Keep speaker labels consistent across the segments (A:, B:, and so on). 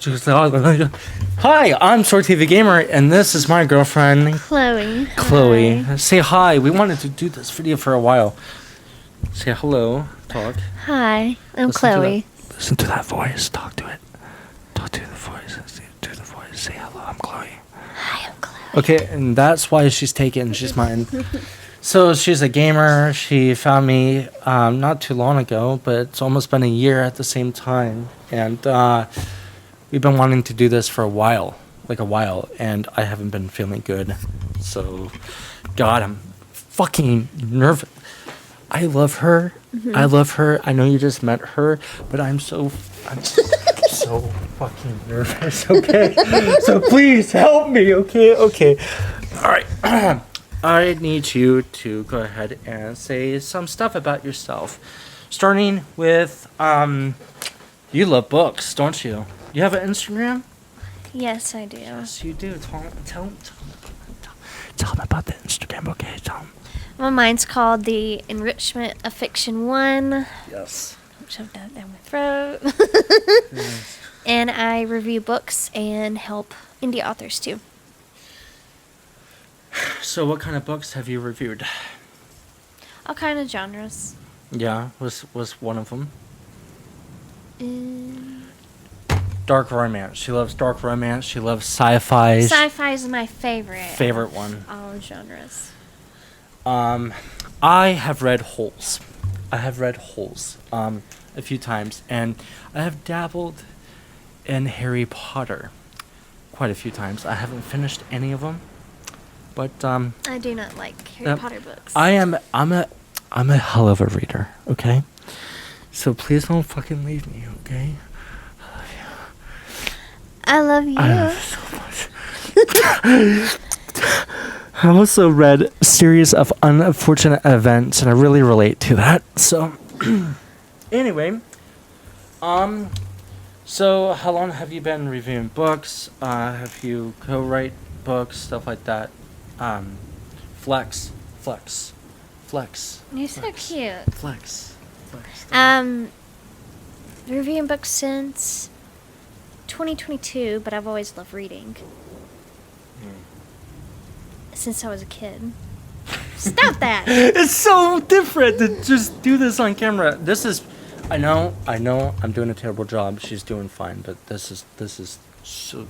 A: Hi, I'm Sword TV Gamer, and this is my girlfriend,
B: Chloe.
A: Chloe.
B: Hi.
A: Say hi. We wanted to do this video for a while. Say hello. Talk.
B: Hi, I'm
A: Listen
B: Chloe.
A: Listen to that voice. Talk to it. Talk to the voice. Do the voice. Say hello. I'm Chloe.
B: Hi, I'm Chloe.
A: Okay, and that's why she's taken. She's mine. So she's a gamer. She found me not too long ago, but it's almost been a year at the same time, and we've been wanting to do this for a while, and I haven't been feeling good. So, God, I'm fucking nervous. I love her.
B: Mm-hmm.
A: I love her. I know you just met her, but I'm so fucking nervous. Okay, so please help me. Okay. All right. I need you to go ahead and say some stuff about yourself, starting with you love books, don't you? You have an Instagram?
B: Yes, I do.
A: Yes, you do. Tell them about the Instagram, okay? Tell them.
B: Well, mine's called The Enrichment of Fiction 1.
A: Yes.
B: Which I've done down my throat. And I review books and help indie authors too.
A: So, what kind of books have you reviewed?
B: All kind of genres.
A: Yeah, was one of them.
B: Um,
A: Dark romance. She loves dark romance. She loves sci-fi.
B: Sci-fi is my favorite.
A: Favorite one.
B: All genres.
A: I have read Holes. A few times, and I have dabbled in Harry Potter quite a few times. I haven't finished any of them, but
B: I do not like Harry Potter books.
A: I'm a hell of a reader. Okay, so please don't fucking leave me. Okay.
B: I love you.
A: I love you so much. I also read a series of unfortunate events, and I really relate to that. So, anyway, so how long have you been reviewing books? Have you co-write books, stuff like that? Flex.
B: You're so cute.
A: Flex.
B: Reviewing books since 2022, but I've always loved reading. Since I was a kid. Stop that!
A: It's so different to just do this on camera. This is, I know, I'm doing a terrible job. She's doing fine, but this is so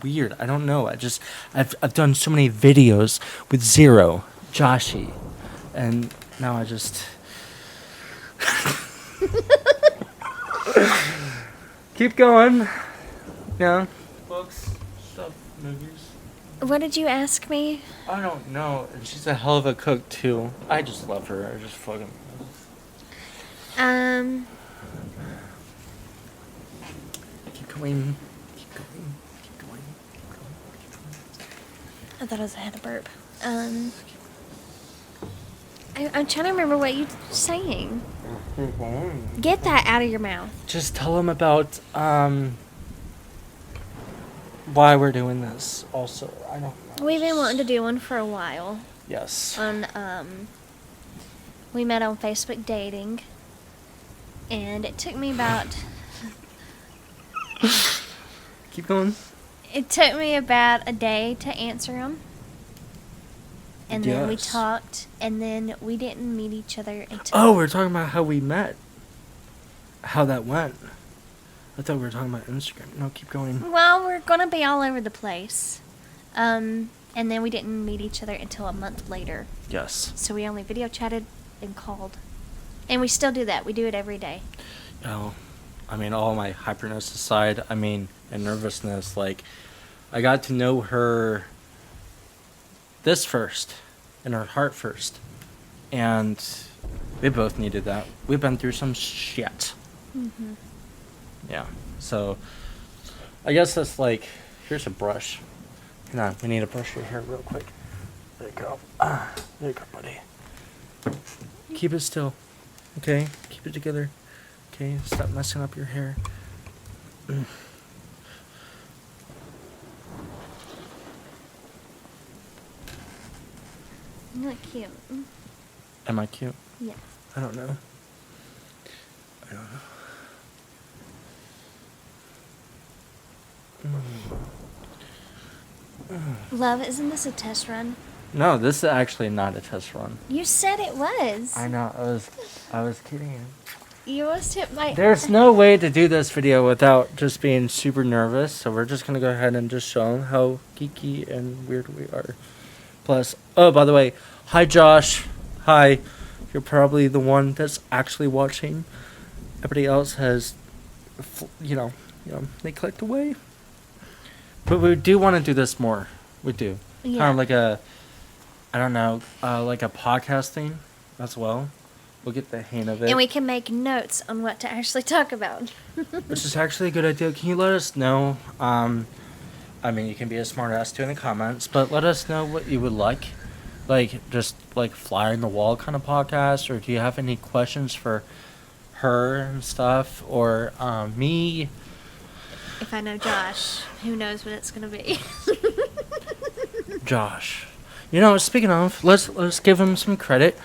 A: weird. I don't know. I've done so many videos with Zero, Joshy, and now I just keep going. Yeah, books, stuff, movies.
B: What did you ask me?
A: I don't know. And she's a hell of a cook too. I just love her. I just fucking. Keep going.
B: I thought I had a burp. I'm trying to remember what you're saying.
A: Keep going.
B: Get that out of your mouth.
A: Just tell them about why we're doing this. Also, I don't know.
B: We've been wanting to do one for a while.
A: Yes.
B: We met on Facebook dating, and it took me about.
A: Keep going.
B: It took me about a day to answer them. And then we
A: Yes.
B: talked, and then we didn't meet each other until...
A: Oh, we're talking about how we met. How that went. I thought we were talking about Instagram. No, keep going.
B: Well, we're going to be all over the place. And then we didn't meet each other until a month later.
A: Yes.
B: So we only video chatted and called. And we still do that. We do it every day.
A: Oh, I mean, all my hyperness aside, and nervousness, I got to know her this first, in her heart first. And we both needed that. We've been through some shit.
B: Mm-hmm.
A: Yeah. So, I guess that's here's a brush. Hang on, we need to brush your hair real quick. There you go. There you go, buddy. Keep it still. Okay? Keep it together. Okay? Stop messing up your hair.
B: You look cute.
A: Am I cute?
B: Yeah.
A: I don't know.
B: Love, isn't this a test run?
A: No, this is actually not a test run.
B: You said it was.
A: I know. I was kidding.
B: You almost hit my...
A: There's no way to do this video without just being super nervous, so we're just gonna go ahead and just show them how geeky and weird we are. Plus, oh, by the way, hi Josh. Hi. You're probably the one that's actually watching. Everybody else has, they clicked away. But we do want to do this more. We do.
B: Yeah.
A: Kind of like a, I don't know, like a podcasting as well. We'll get the hang of it.
B: And we can make notes on what to actually talk about.
A: Which is actually a good idea. Can you let us know? I mean, you can be a smart ass too in the comments, but let us know what you would like. Like, just like fly on the wall kind of podcast, or do you have any questions for her and stuff, or me?
B: If I know Josh, who knows what it's going to be.
A: Josh. Speaking of, let's give him some credit.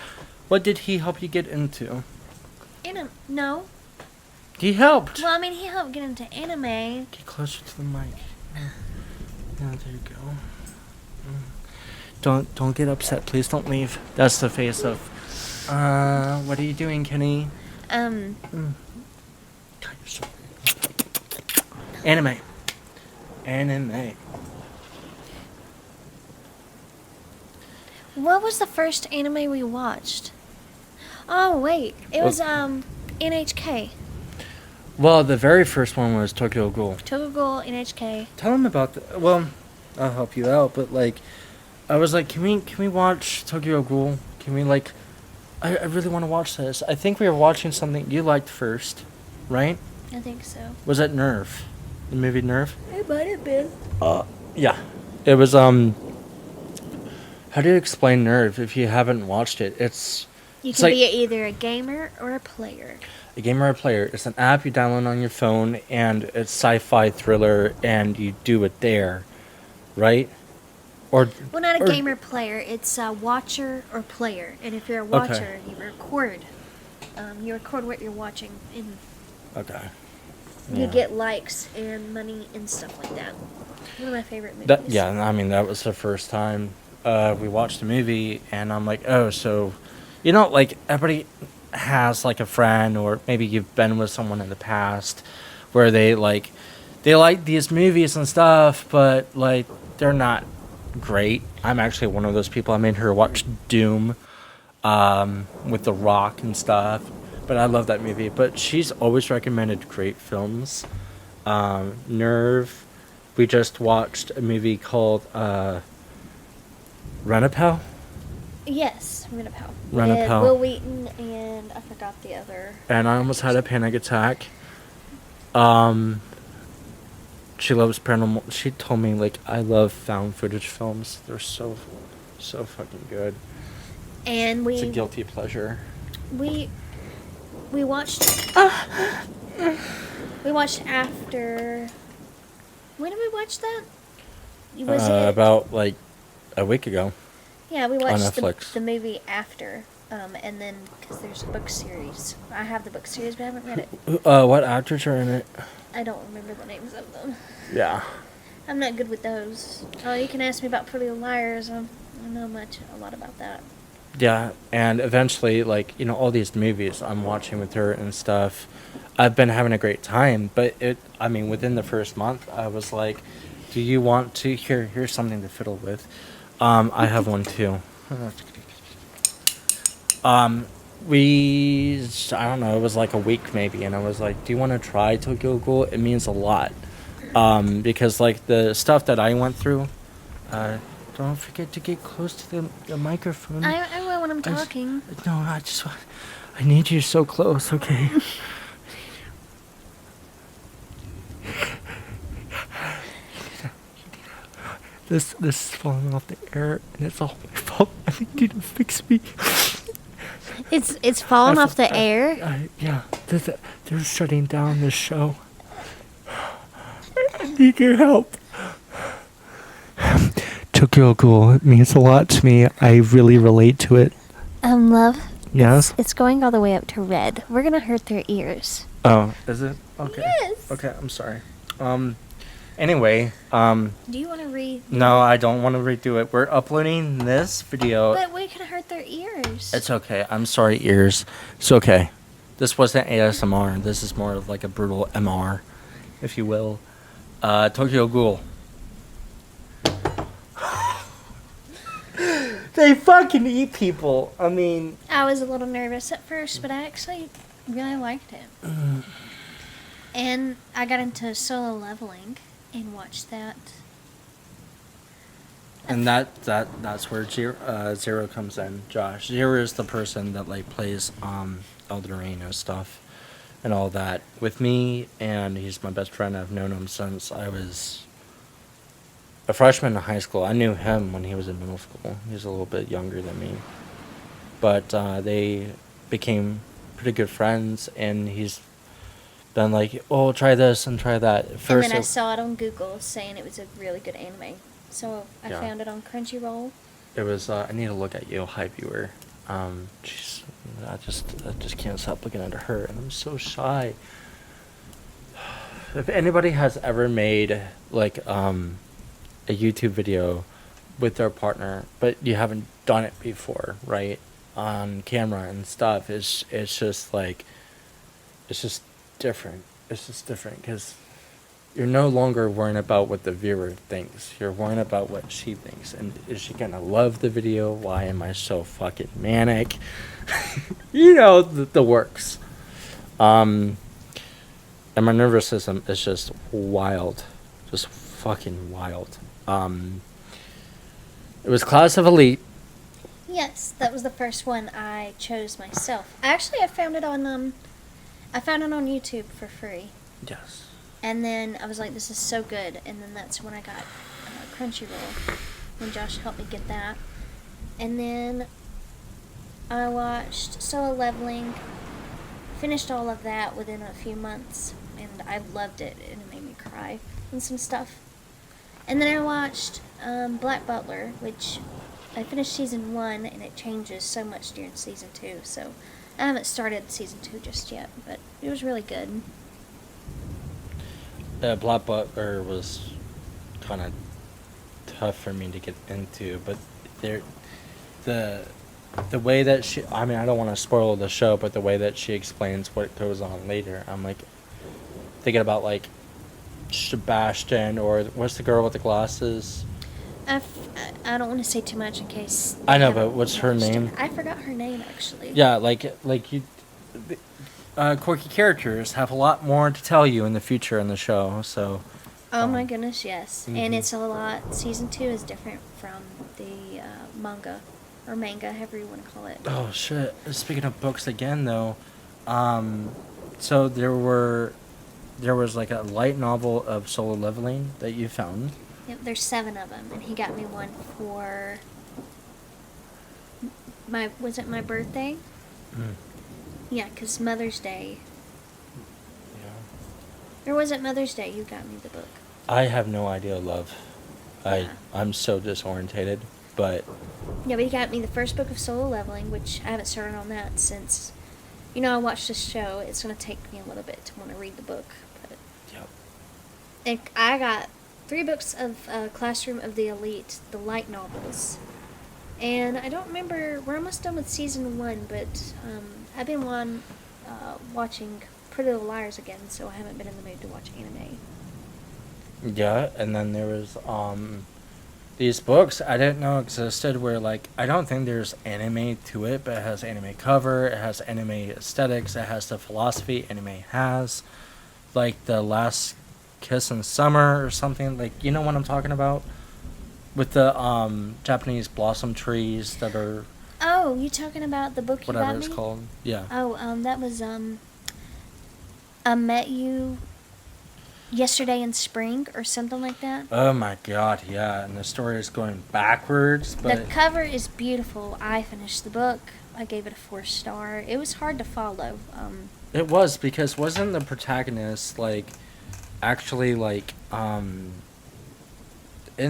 A: What did he help you get into?
B: No.
A: He helped.
B: Well, I mean, he helped get into anime.
A: Get closer to the mic. Yeah, there you go. Don't get upset. Please don't leave. That's the face of. What are you doing, Kenny? God, you're so Anime.
B: What was the first anime we watched? Oh, wait. It was, NHK.
A: Well, the very first one was Tokyo Ghoul.
B: Tokyo Ghoul, NHK.
A: Tell him about the. Well, I'll help you out, but I was like, can we watch Tokyo Ghoul? Can we I really want to watch this. I think we were watching something you liked first, right?
B: I think so.
A: Was it Nerve? The movie Nerve?
B: It might have been.
A: Yeah. It was how do you explain Nerve if you haven't watched it?
B: You can be either a gamer or a player.
A: A gamer or a player. It's an app you download on your phone, and it's sci-fi thriller, and you do it there, right? Well,
B: not a gamer player. It's a watcher or player. And if you're a watcher, you record. You record what you're watching, and you get likes and money and stuff like that. One of my favorite movies.
A: That was the first time we watched a movie, and I'm like, oh, so, everybody has, a friend, or maybe you've been with someone in the past, where they like these movies and stuff, but, they're not great. I'm actually one of those people. I made her watch Doom with The Rock and stuff, but I love that movie. But she's always recommended great films. Nerve. We just watched a movie called Run-A-Pow.
B: Yes, Run-A-Pow.
A: Run-A-Pow.
B: Will Wheaton and I forgot the other.
A: And I almost had a panic attack. She loves paranormal. She told me, I love found footage films. They're so fucking good.
B: And
A: it's a guilty pleasure.
B: We watched... we watched after... When did we watch that? Was it...
A: About, a week ago.
B: Yeah, we watched
A: on Netflix.
B: The movie after. And then, because there's a book series. I have the book series, but I haven't read it.
A: What actors are in it?
B: I don't remember the names of them.
A: Yeah.
B: I'm not good with those. Oh, you can ask me about Pretty Little Liars. I don't know a lot about that.
A: Yeah, and eventually, all these movies I'm watching with her and stuff, I've been having a great time. But within the first month, I was like, do you want to... Here's something to fiddle with. I have one too. I don't know, it was a week maybe, and I was like, do you want to try Tokyo Ghoul? It means a lot. Because the stuff that I went through, don't forget to get close to the microphone.
B: I will when I'm talking.
A: I need you so close, okay? This is falling off the air, and it's all my fault. I think you need to fix me.
B: It's falling off the air?
A: Yeah. They're shutting down this show. I need your help. Tokyo Ghoul, it means a lot to me. I really relate to it.
B: Love?
A: Yes?
B: It's going all the way up to red. We're going to hurt their ears.
A: Oh, is it? Okay.
B: Yes.
A: Okay, I'm sorry. Anyway,
B: Do you want to read?
A: no, I don't want to redo it. We're uploading this video.
B: But we could hurt their ears.
A: It's okay. I'm sorry, ears. It's okay. This wasn't ASMR. This is more of like a brutal MR, if you will. Tokyo Ghoul. They fucking eat people. I mean...
B: I was a little nervous at first, but I actually really liked it. And I got into solo leveling and watched that.
A: And that's where Zero comes in, Josh. Zero is the person that like plays Elden Ring and stuff and all that with me, and he's my best friend. I've known him since I was a freshman in high school. I knew him when he was in middle school. He's a little bit younger than me. But they became pretty good friends, and he's been like, oh, try this and try that.
B: First, and then I saw it on Google saying it was a really good anime. So I found it on Crunchyroll.
A: It was, I need to look at you, Hi Viewer. Jeez, I just can't stop looking at her, and I'm so shy. If anybody has ever made, like, a YouTube video with their partner, but you haven't done it before, right? On camera and stuff, it's just like, it's just different. It's just different, because you're no longer worrying about what the viewer thinks. You're worrying about what she thinks. And is she gonna love the video? Why am I so fucking manic? You know, the works. And my nervous system is just wild. Just fucking wild. It was Class of Elite.
B: Yes, that was the first one I chose myself. Actually, I found it on YouTube for free.
A: Yes.
B: And then I was like, this is so good. And then that's when I got Crunchyroll, when Josh helped me get that. And then I watched Solo Leveling, finished all of that within a few months, and I loved it. And it made me cry and some stuff. And then I watched Black Butler, which I finished season 1, and it changes so much during season 2. So I haven't started season 2 just yet, but it was really good.
A: Black Butler was kind of tough for me to get into, but the way that she, I mean, I don't want to spoil the show, but the way that she explains what goes on later, I'm like thinking about like Sebastian, or what's the girl with the glasses?
B: I don't want to say too much in case.
A: I know, but what's her name?
B: I forgot her name actually.
A: Yeah, like you. Quirky characters have a lot more to tell you in the future in the show, so...
B: Oh my goodness, yes.
A: Mm-hmm.
B: And it's a lot... Season 2 is different from the manga, or manga, however you want to call it.
A: Oh, shit. Speaking of books again, though, so there was like a light novel of Solo Leveling that you found.
B: Yep, there's 7 of them, and he got me one for... Was it my birthday?
A: Mm.
B: Yeah, because Mother's Day.
A: Yeah.
B: Or was it Mother's Day you got me the book?
A: I have no idea, love.
B: Yeah.
A: I'm so disorientated, but...
B: Yeah, but he got me the first book of Solo Leveling, which I haven't started on that since... You know, I watched this show. It's going to take me a little bit to want to read the book. But
A: Yep.
B: I got 3 books of Classroom of the Elite, the light novels. And I don't remember... We're almost done with season 1, but... I've been watching Pretty Little Liars again, so I haven't been in the mood to watch anime.
A: Yeah, and then there was these books I didn't know existed where, like, I don't think there's anime to it, but it has anime cover, it has anime aesthetics, it has the philosophy anime has, like The Last Kiss in Summer or something, like, you know what I'm talking about? With the Japanese blossom trees that are...
B: Oh, you talking about the book you got me?
A: Whatever it's called. Yeah.
B: Oh, that was I Met You Yesterday in Spring or something like that.
A: Oh my god, yeah. And the story is going backwards, but...
B: The cover is beautiful. I finished the book. I gave it a 4-star. It was hard to follow.
A: It was, because wasn't the protagonist, like, actually, like, in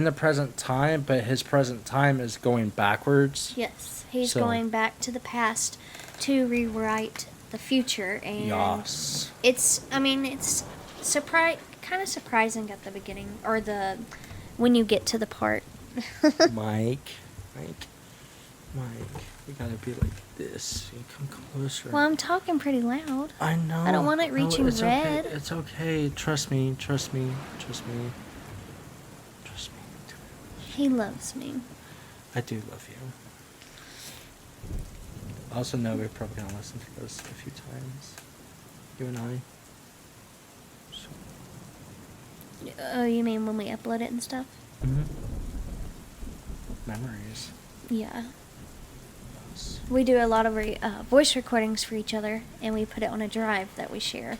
A: the present time, but his present time is going backwards?
B: Yes. He's going back to the past to rewrite the future, and
A: yes.
B: it's kind of surprising at the beginning, or when you get to the part.
A: Mike, you gotta be like this. You come closer.
B: Well, I'm talking pretty loud.
A: I know.
B: I don't want it reaching
A: it's
B: red.
A: Okay. It's okay. Trust me.
B: He loves me.
A: I do love you. I also know we're probably gonna listen to this a few times. You and I. So.
B: Oh, you mean when we upload it and stuff?
A: Mm-hmm. Memories.
B: Yeah.
A: Yes.
B: We do a lot of voice recordings for each other, and we put it on a drive that we share.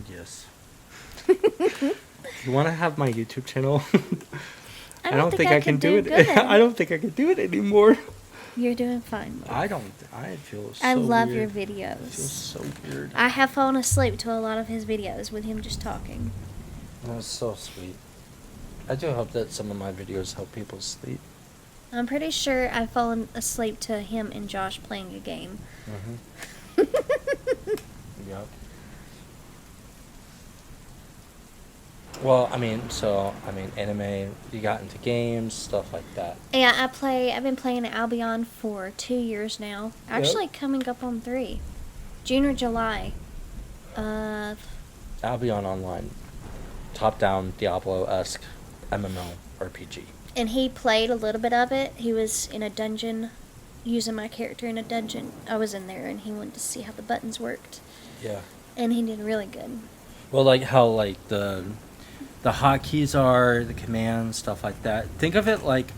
A: Yes. You want to have my YouTube channel?
B: I don't think I can do it.
A: I don't think I can do it anymore.
B: You're doing fine. Luke.
A: I feel so
B: I love
A: weird.
B: your videos.
A: It feels so weird.
B: I have fallen asleep to a lot of his videos with him just talking.
A: That's so sweet. I do hope that some of my videos help people sleep.
B: I'm pretty sure I've fallen asleep to him and Josh playing a game.
A: Mm-hmm. Yep. Well, anime, you got into games, stuff like that.
B: Yeah, I've been playing Albion for 2 years now. Actually, coming up on 3. June or July.
A: Albion Online. Top-down, Diablo-esque MMORPG.
B: And he played a little bit of it. He was in a dungeon, using my character in a dungeon. I was in there, and he wanted to see how the buttons worked.
A: Yeah.
B: And he did really good.
A: Well, like how the hotkeys are, the commands, stuff like that. Think of it like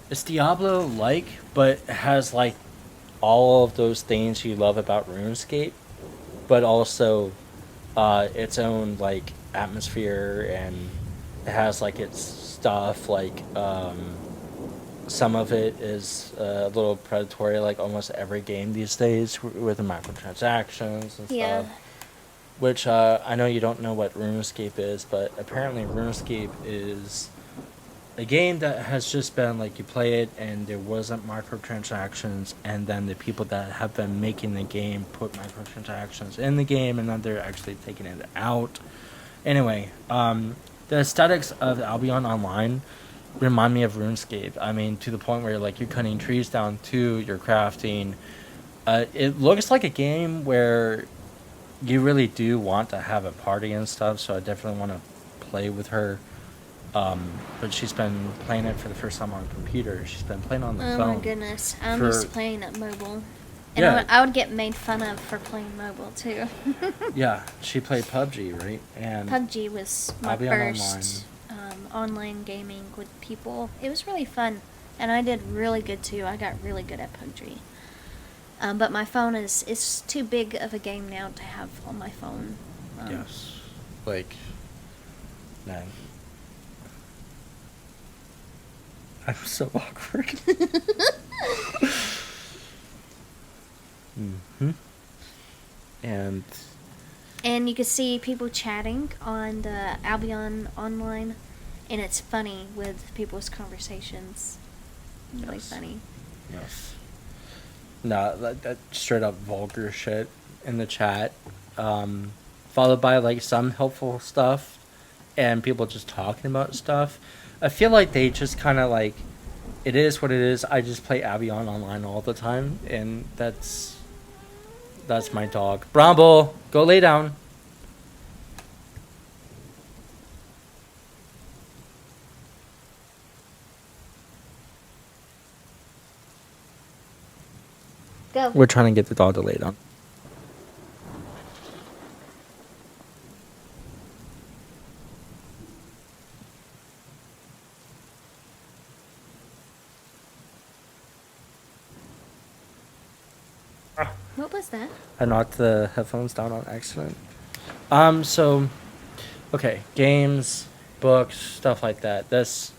A: it's Diablo-like, but it has like all of those things you love about RuneScape, but also its own like atmosphere, and it has like its stuff like some of it is a little predatory, like almost every game these days with the microtransactions and stuff. Which I know you don't know what RuneScape is, but apparently RuneScape is a game that has just been like you play it and there wasn't microtransactions, and then the people that have been making the game put microtransactions in the game, and then they're actually taking it out. Anyway, the aesthetics of Albion Online remind me of RuneScape. I mean, to the point where like you're cutting trees down too, you're crafting. It looks like a game where you really do want to have a party and stuff, so I definitely want to play with her. But she's been playing it for the first time on computer. She's been playing on the phone.
B: Oh my goodness. I'm used to playing at mobile. And
A: Yeah.
B: I would get made fun of for playing mobile too.
A: Yeah, she played PUBG, right? And
B: PUBG was my
A: Albion
B: first online gaming with people. It was really fun, and I did really good too. I got really good at PUBG. But my phone it's too big of a game now to have on my phone.
A: yes, like, man, I'm so awkward. Mm-hmm.
B: And you can see people chatting on the Albion Online, and it's funny with people's conversations. Really
A: Yes.
B: funny.
A: Yes. No, that straight up vulgar shit in the chat, followed by like some helpful stuff, and people just talking about stuff. I feel like they just kind of like, it is what it is. I just play Albion Online all the time, and that's my dog. Bramble, go lay down.
B: Go.
A: We're trying to get the dog to lay down.
B: What was that?
A: I knocked the headphones down on accident. Okay, games, books, stuff like that. There's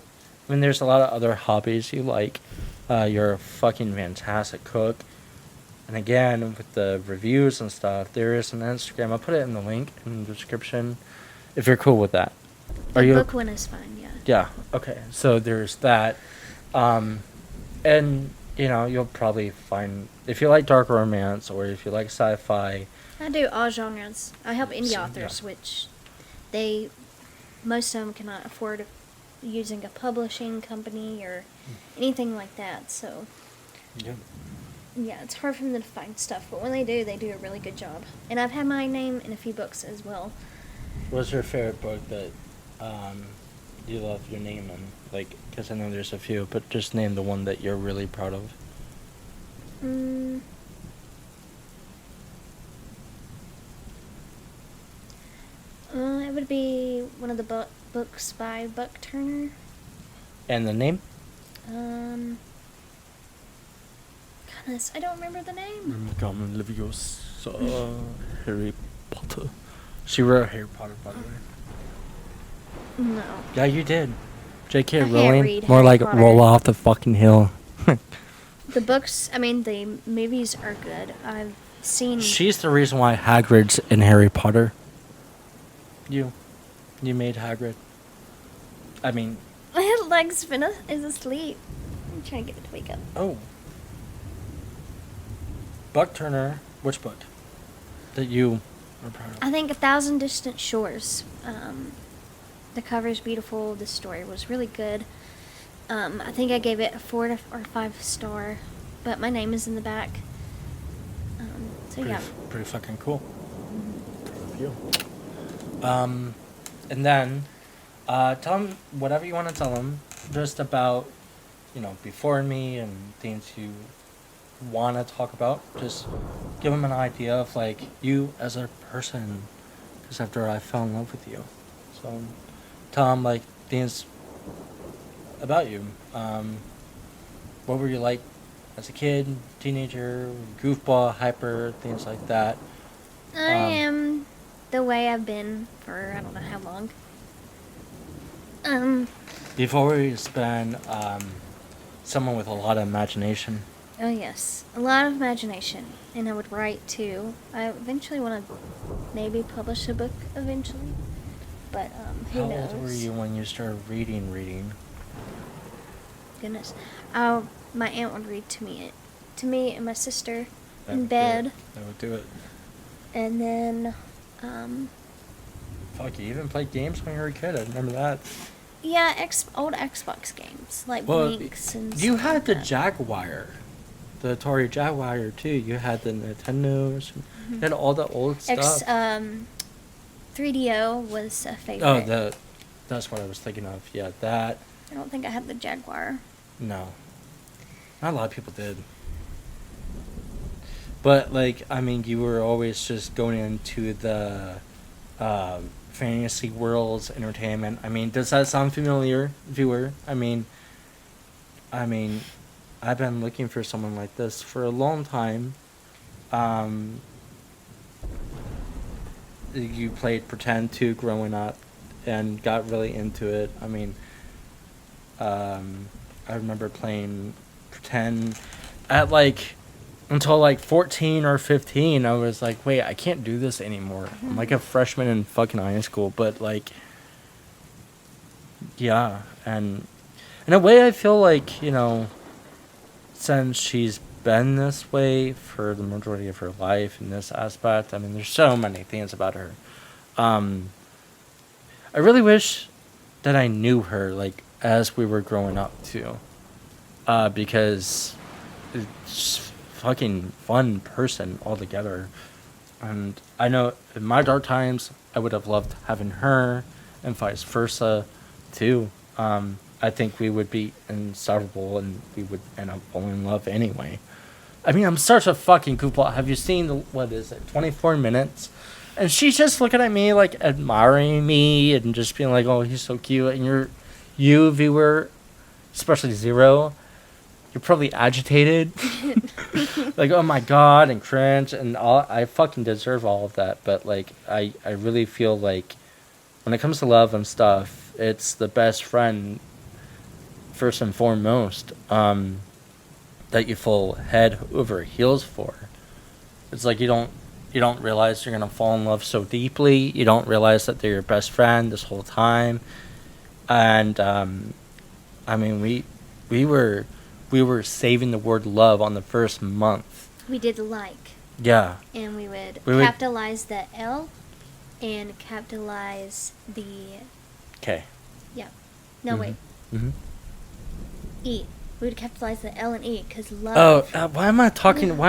A: a lot of other hobbies you like. You're a fucking fantastic cook. And again, with the reviews and stuff, there is an Instagram. I'll put it in the link in the description if you're cool with that.
B: The book one is fine, yeah.
A: Yeah, okay. So there's that. And you'll probably find if you like dark romance or if you like sci-fi.
B: I do all genres. I help indie
A: So,
B: authors,
A: yeah.
B: which most of them cannot afford using a publishing company or anything like that. So,
A: Yeah.
B: yeah, it's hard for them to find stuff. But when they do a really good job. And I've had my name in a few books as well.
A: What's your favorite book that you love your name in? Like, because I know there's a few, but just name the one that you're really proud of.
B: It would be one of the books by Buck Turner.
A: And the name?
B: Goodness, I don't remember the name.
A: Harry Potter. She wrote Harry Potter, by the way.
B: No.
A: Yeah, you did. J.K.
B: I can't
A: Rowling.
B: read
A: More
B: Harry
A: like
B: Potter.
A: roll off the fucking hill.
B: The movies are good. I've seen...
A: She's the reason why Hagrid's in Harry Potter. You made Hagrid. I mean...
B: My leg's is asleep. I'm trying to get it to wake up.
A: Oh. Buck Turner, which book that you are proud of?
B: I think 1,000 Distant Shores. The cover's beautiful. The story was really good. I think I gave it a 4 or 5 star, but my name is in the back. Yeah.
A: Pretty fucking cool. Good of you. And then, tell them whatever you want to tell them, just about, before me and things you want to talk about. Just give them an idea of like you as a person, because after I fell in love with you, so tell them like things about you. What were you like as a kid, teenager, goofball, hyper, things like that.
B: I am the way I've been for I don't know how long.
A: You've always been someone with a lot of imagination.
B: Oh yes, a lot of imagination, and I would write too. I eventually want to maybe publish a book eventually, but who
A: How
B: knows?
A: old were you when you started reading?
B: Goodness, my aunt would read to me and my sister
A: That
B: in
A: would
B: bed,
A: That would do it.
B: and then
A: Fuck, you even played games when you were a kid. I remember that.
B: yeah, old Xbox games like Blinks and
A: you
B: stuff
A: had
B: like
A: the
B: that.
A: Jaguar, the Atari Jaguar too. You had the Nintendos. You had all the old stuff.
B: 3DO was a favorite.
A: Oh, that's what I was thinking of. Yeah, that.
B: I don't think I had the Jaguar.
A: No. Not a lot of people did. But, like, I mean, you were always just going into the fantasy world's entertainment. I mean, does that sound familiar, viewer? I mean, I've been looking for someone like this for a long time. You played Pretend 2 growing up and got really into it. I mean, I remember playing Pretend at until 14 or 15. I was like, wait, I can't do this anymore. I'm like a freshman in fucking high school, but yeah. And in a way I feel like, since she's been this way for the majority of her life in this aspect, I mean, there's so many things about her. I really wish that I knew her as we were growing up too, because it's fucking fun person altogether. And I know in my dark times I would have loved having her, and vice versa too. I think we would be inseparable and we would end up falling in love anyway. I mean, I'm such a fucking goofball. Have you seen 24 minutes? And she's just looking at me admiring me and just being like, oh, he's so cute. And you viewer, especially Zero, you're probably agitated. Oh my god, and cringe and all. I fucking deserve all of that. But I really feel like when it comes to love and stuff, it's the best friend first and foremost that you fall head over heels for. It's you don't realize you're gonna fall in love so deeply. You don't realize that they're your best friend this whole time. And I mean, we we were saving the word love on the first month.
B: We did like.
A: Yeah.
B: And we would
A: We would-
B: capitalize the L and capitalize the...
A: K.
B: Yeah. No, wait.
A: Mm-hmm.
B: E. We would capitalize the L and E because love...
A: Oh, why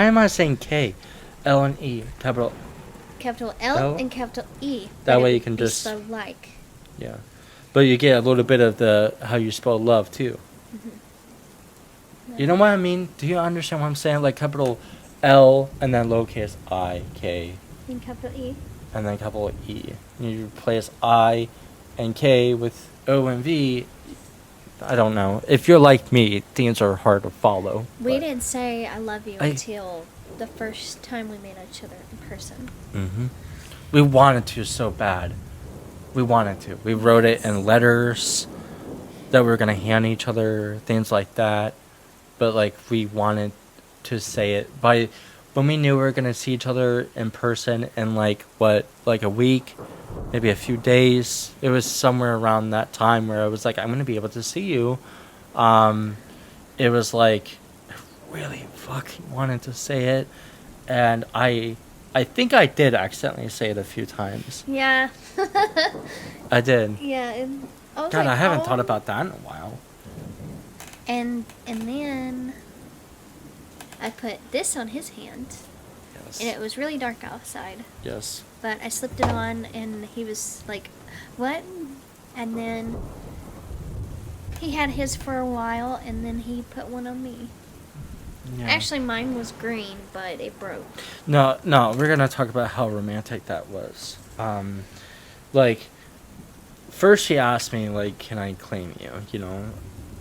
A: am I saying K? L and E. Capital
B: L
A: L?
B: and capital E.
A: That
B: but
A: way
B: it
A: you can
B: would be
A: just-
B: spelled like.
A: Yeah. But you get a little bit of the how you spell love too.
B: Mm-hmm.
A: You know what I mean? Do you understand what I'm saying? Like capital L and then lowercase I, K,
B: And capital E.
A: and then capital E. You replace I and K with O and V. I don't know. If you're like me, things are hard to follow.
B: We
A: but-
B: didn't say I love you until the first time we met each other in person.
A: Mm-hmm. We wanted to so bad. We wanted to. We wrote it in letters that we were going to hand each other, things like that. But, like, we wanted to say it by... When we knew we were going to see each other in person in, like a week, maybe a few days. It was somewhere around that time where I was like, I'm going to be able to see you. It was like, I really fucking wanted to say it. And I think I did accidentally say it a few times.
B: Yeah.
A: I did.
B: Yeah. And I was
A: God,
B: like,
A: I haven't
B: oh.
A: thought about that in a while.
B: And then I put this on his hand,
A: Yes.
B: and it was really dark outside.
A: Yes.
B: But I slipped it on, and he was like, "What?" And then he had his for a while, and then he put one on me.
A: Yeah.
B: Actually, mine was green, but it broke.
A: No, we're gonna talk about how romantic that was. Like, first she asked me, like, can I claim you, you know?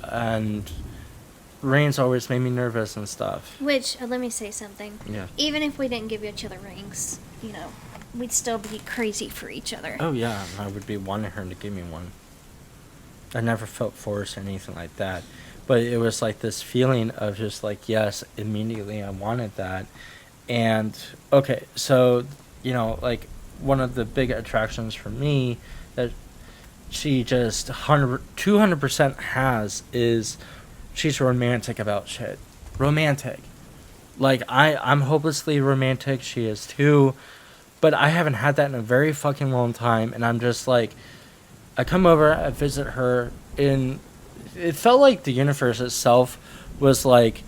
A: And Rain's always made me nervous and stuff.
B: Which, let me say something.
A: Yeah.
B: Even if we didn't give each other rings, you know, we'd still be crazy for each other.
A: Oh, yeah, I would be wanting her to give me one. I never felt forced or anything like that. But it was like this feeling of just like, yes, immediately I wanted that. And, okay, so, you know, like, one of the big attractions for me that she just 200% has is she's romantic about shit. Romantic. Like, I'm hopelessly romantic. She is too. But I haven't had that in a very fucking long time. And I'm just like, I come over, I visit her, and it felt like the universe itself was like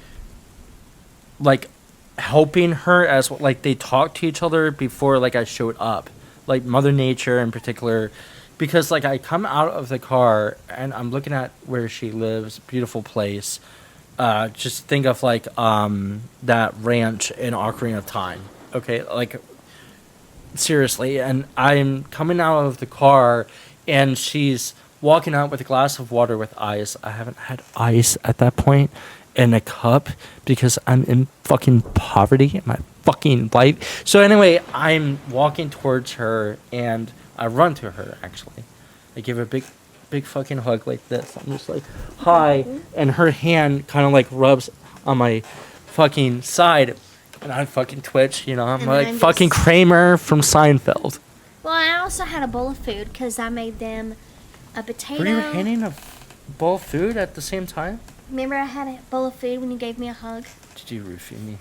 A: helping her as like they talked to each other before like I showed up, like Mother Nature in particular, because like I come out of the car and I'm looking at where she lives, beautiful place. Just think of like that ranch in Ocarina of Time. Okay, like seriously, and I'm coming out of the car and she's walking out with a glass of water with ice. I haven't had ice at that point in a cup because I'm in fucking poverty in my fucking life. So anyway, I'm walking towards her and I run to her actually. I give her a big fucking hug like this. I'm just like, hi. And her hand kind of like rubs on my fucking side. And I fucking twitch, you know. I'm
B: And
A: like
B: I'm
A: fucking
B: just-
A: Kramer from Seinfeld.
B: Well, I also had a bowl of food because I made them a potato.
A: Were you handing a bowl of food at the same time?
B: Remember I had a bowl of food when you gave me a hug?
A: Did you roofie me?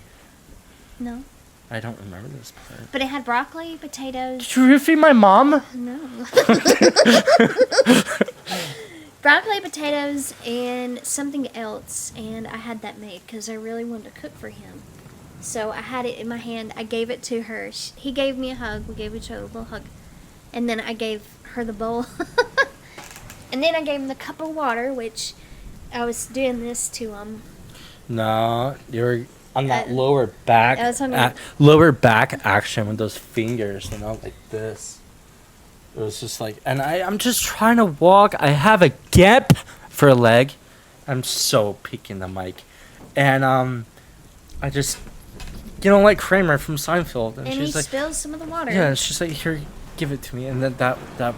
B: No.
A: I don't remember this part.
B: But it had broccoli, potatoes.
A: Did you roofie my mom?
B: No. Broccoli, potatoes, and something else. And I had that made because I really wanted to cook for him. So I had it in my hand. I gave it to her. He gave me a hug. We gave each other a little hug. And then I gave her the bowl. And then I gave him the cup of water, which I was doing this to him.
A: No, you were on that lower back,
B: I was on the-
A: lower back action with those fingers, you know, like this. It was just like, and I'm just trying to walk. I have a gap for a leg. I'm so peeking the mic, and I just, you know, like Kramer from Seinfeld,
B: And he
A: she's like,
B: spilled some of the water.
A: yeah, she's like, here, give it to me, and then that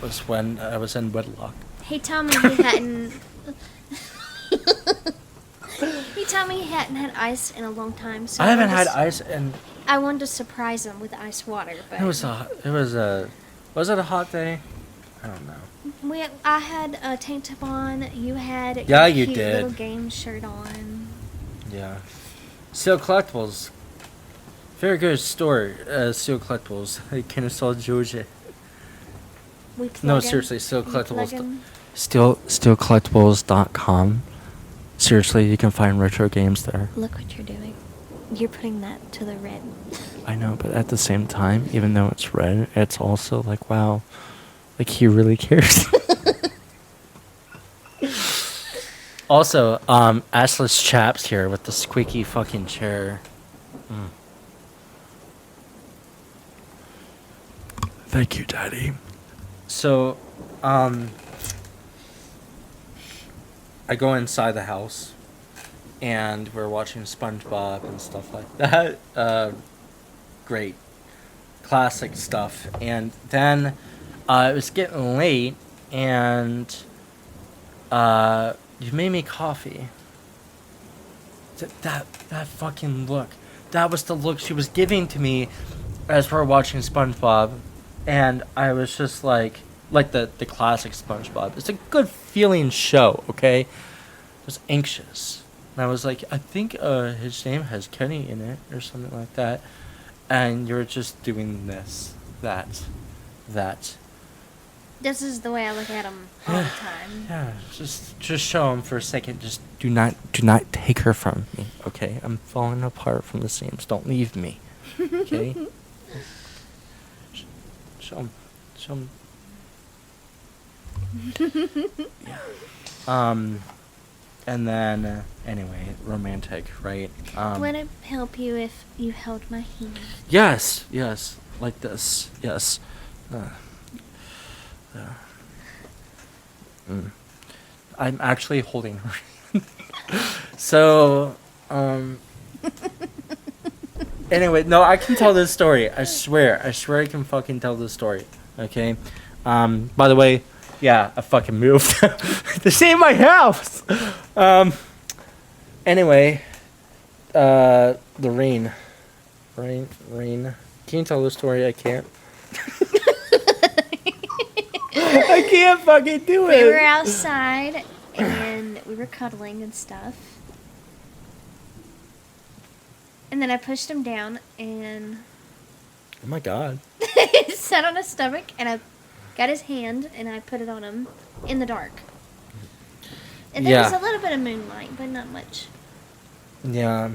A: was when I was in wedlock.
B: He told me he hadn't. He told me he hadn't had ice in a long time. So
A: I haven't had
B: just-
A: ice, and
B: I wanted to surprise him with ice water, but
A: was it a hot day? I don't know.
B: I had a tank top on. You had
A: Yeah,
B: your
A: you
B: cute
A: did.
B: little game shirt on.
A: Yeah. Seal Collectibles. Very good store, Seal Collectibles. Kennesaw, Georgia. No, seriously, Seal Collectibles. Steelcollectibles.com. Seriously, you can find retro games there.
B: Look what you're doing. You're putting that to the red.
A: I know, but at the same time, even though it's red, it's also like, wow, like he really cares. Also, assless chaps here with the squeaky fucking chair. Thank you, Daddy. So, I go inside the house, and we're watching SpongeBob and stuff like that. Great. Classic stuff. And then, it was getting late, and, you made me coffee. That fucking look. That was the look she was giving to me as we're watching SpongeBob. And I was just like the classic SpongeBob. It's a good feeling show, okay? I was anxious. And I was like, I think his name has Kenny in it or something like that. And you're just doing this, that.
B: This is the way I look at them all the time.
A: Yeah, just show him for a second. Just do not take her from me, okay? I'm falling apart from the seams. Don't leave me, okay? Show him. Yeah. And then anyway, romantic, right?
B: Would it help you if you held my hand?
A: Yes, like this, yes. I'm actually holding her. So, anyway, no, I can tell this story. I swear I can fucking tell this story. Okay. By the way, yeah, I fucking moved. This ain't my house. Anyway, the rain. Can you tell the story? I can't. I can't fucking do it.
B: We were outside and we were cuddling and stuff. And then I pushed him down and...
A: Oh my god.
B: he sat on his stomach and I got his hand and I put it on him in the dark. And there was a little bit of moonlight, but not much.
A: Yeah.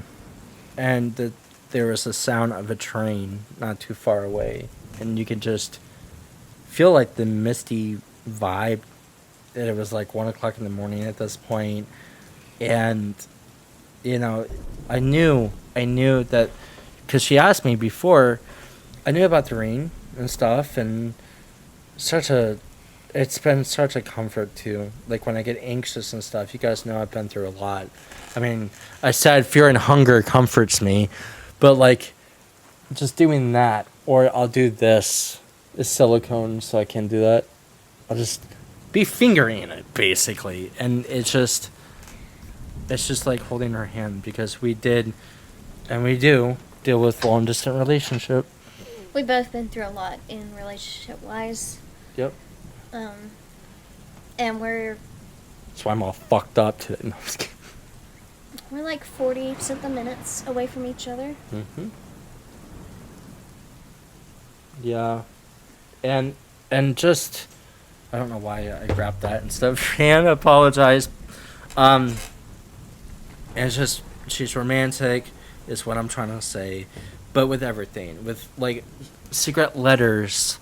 A: And there was a sound of a train not too far away. And you could just feel like the misty vibe. That it was like 1 o'clock in the morning at this point. And, you know, I knew that, because she asked me before, I knew about the rain and stuff, and it's been such a comfort too. Like when I get anxious and stuff, you guys know I've been through a lot. I mean, I said fear and hunger comforts me, but like just doing that, or I'll do this. It's silicone, so I can do that. I'll just be fingering it basically, and it's just like holding her hand, because we did, and we do deal with long distance relationship.
B: We've both been through a lot in relationship wise.
A: Yep.
B: And we're...
A: That's why I'm all fucked up today. No, I'm just kidding.
B: We're like 40-something minutes away from each other.
A: Mm-hmm. Yeah. And just... I don't know why I grabbed that instead of hand. I apologize. And it's just... She's romantic, is what I'm trying to say. But with everything. With, like, secret letters...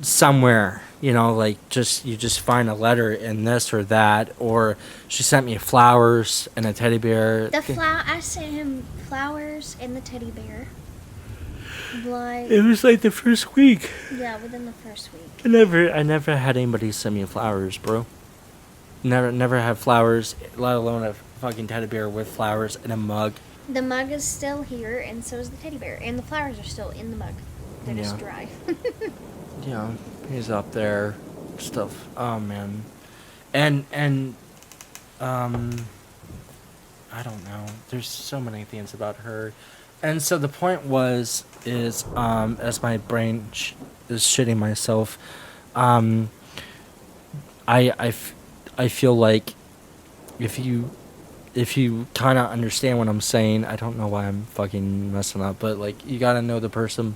A: somewhere, you know, like you just find a letter in this or that, or she sent me flowers and a teddy bear.
B: I sent him flowers and the teddy bear. Like, it
A: was like the first week.
B: Yeah, within the first week.
A: I never had anybody send me flowers, bro. Never had flowers, let alone a fucking teddy bear with flowers and a mug.
B: The mug is still here, and so is the teddy bear, and the flowers are still in the mug. They're just dry.
A: Yeah, he's up there, stuff. Oh man, and I don't know. There's so many things about her, and so the point is as my brain is shitting myself, I feel like if you if you kind of understand what I'm saying, I don't know why I'm fucking messing up, but like you gotta know the person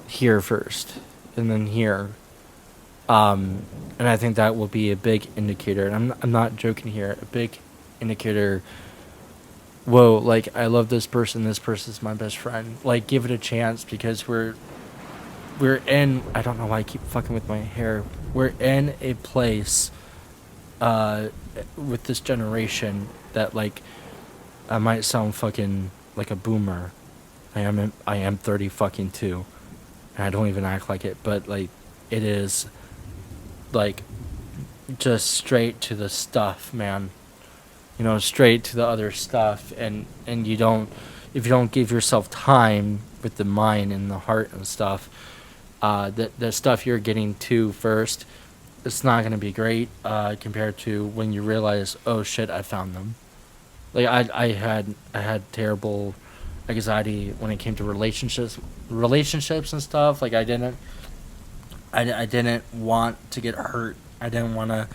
A: here first, and then here. And I think that will be a big indicator. And I'm not joking here. A big indicator. Whoa, like I love this person. This person's my best friend. Like give it a chance because we're in. I don't know why I keep fucking with my hair. We're in a place, with this generation that like, I might sound fucking like a boomer. I am 30 fucking 2, and I don't even act like it. But like, it is. Like, just straight to the stuff, man. You know, straight to the other stuff, and you don't, if you don't give yourself time with the mind and the heart and stuff, the stuff you're getting to first, it's not gonna be great, compared to when you realize, oh shit, I found them. Like I had terrible anxiety when it came to relationships and stuff. Like I didn't want to get hurt. I didn't want to.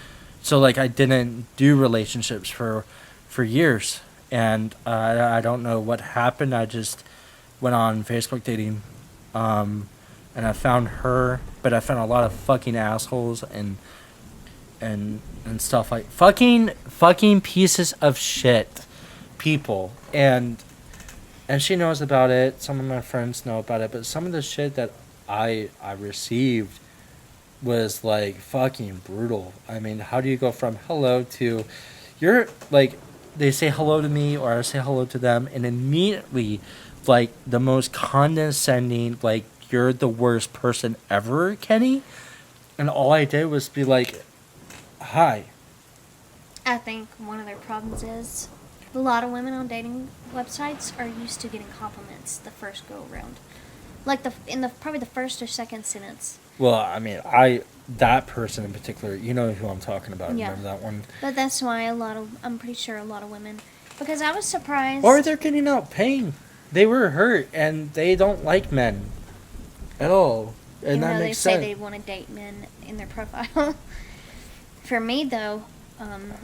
A: So, like, I didn't do relationships for years. And I don't know what happened. I just went on Facebook dating. And I found her. But I found a lot of fucking assholes and stuff like fucking pieces of shit people. And she knows about it. Some of my friends know about it. But some of the shit that I received was like fucking brutal. I mean, how do you go from hello to you're like, they say hello to me or I say hello to them and immediately like the most condescending, like you're the worst person ever, Kenny? And all I did was be like, hi.
B: I think one of their problems is a lot of women on dating websites are used to getting compliments the first go around. Like probably the first or second sentence.
A: Well, I mean, that person in particular, you know who I'm talking about. Yeah. Remember that one?
B: But that's why I'm pretty sure a lot of women, because I was surprised.
A: Or they're getting out pain. They were hurt and they don't like men at all. And that makes sense.
B: They say they want to date men in their profile. For me, though,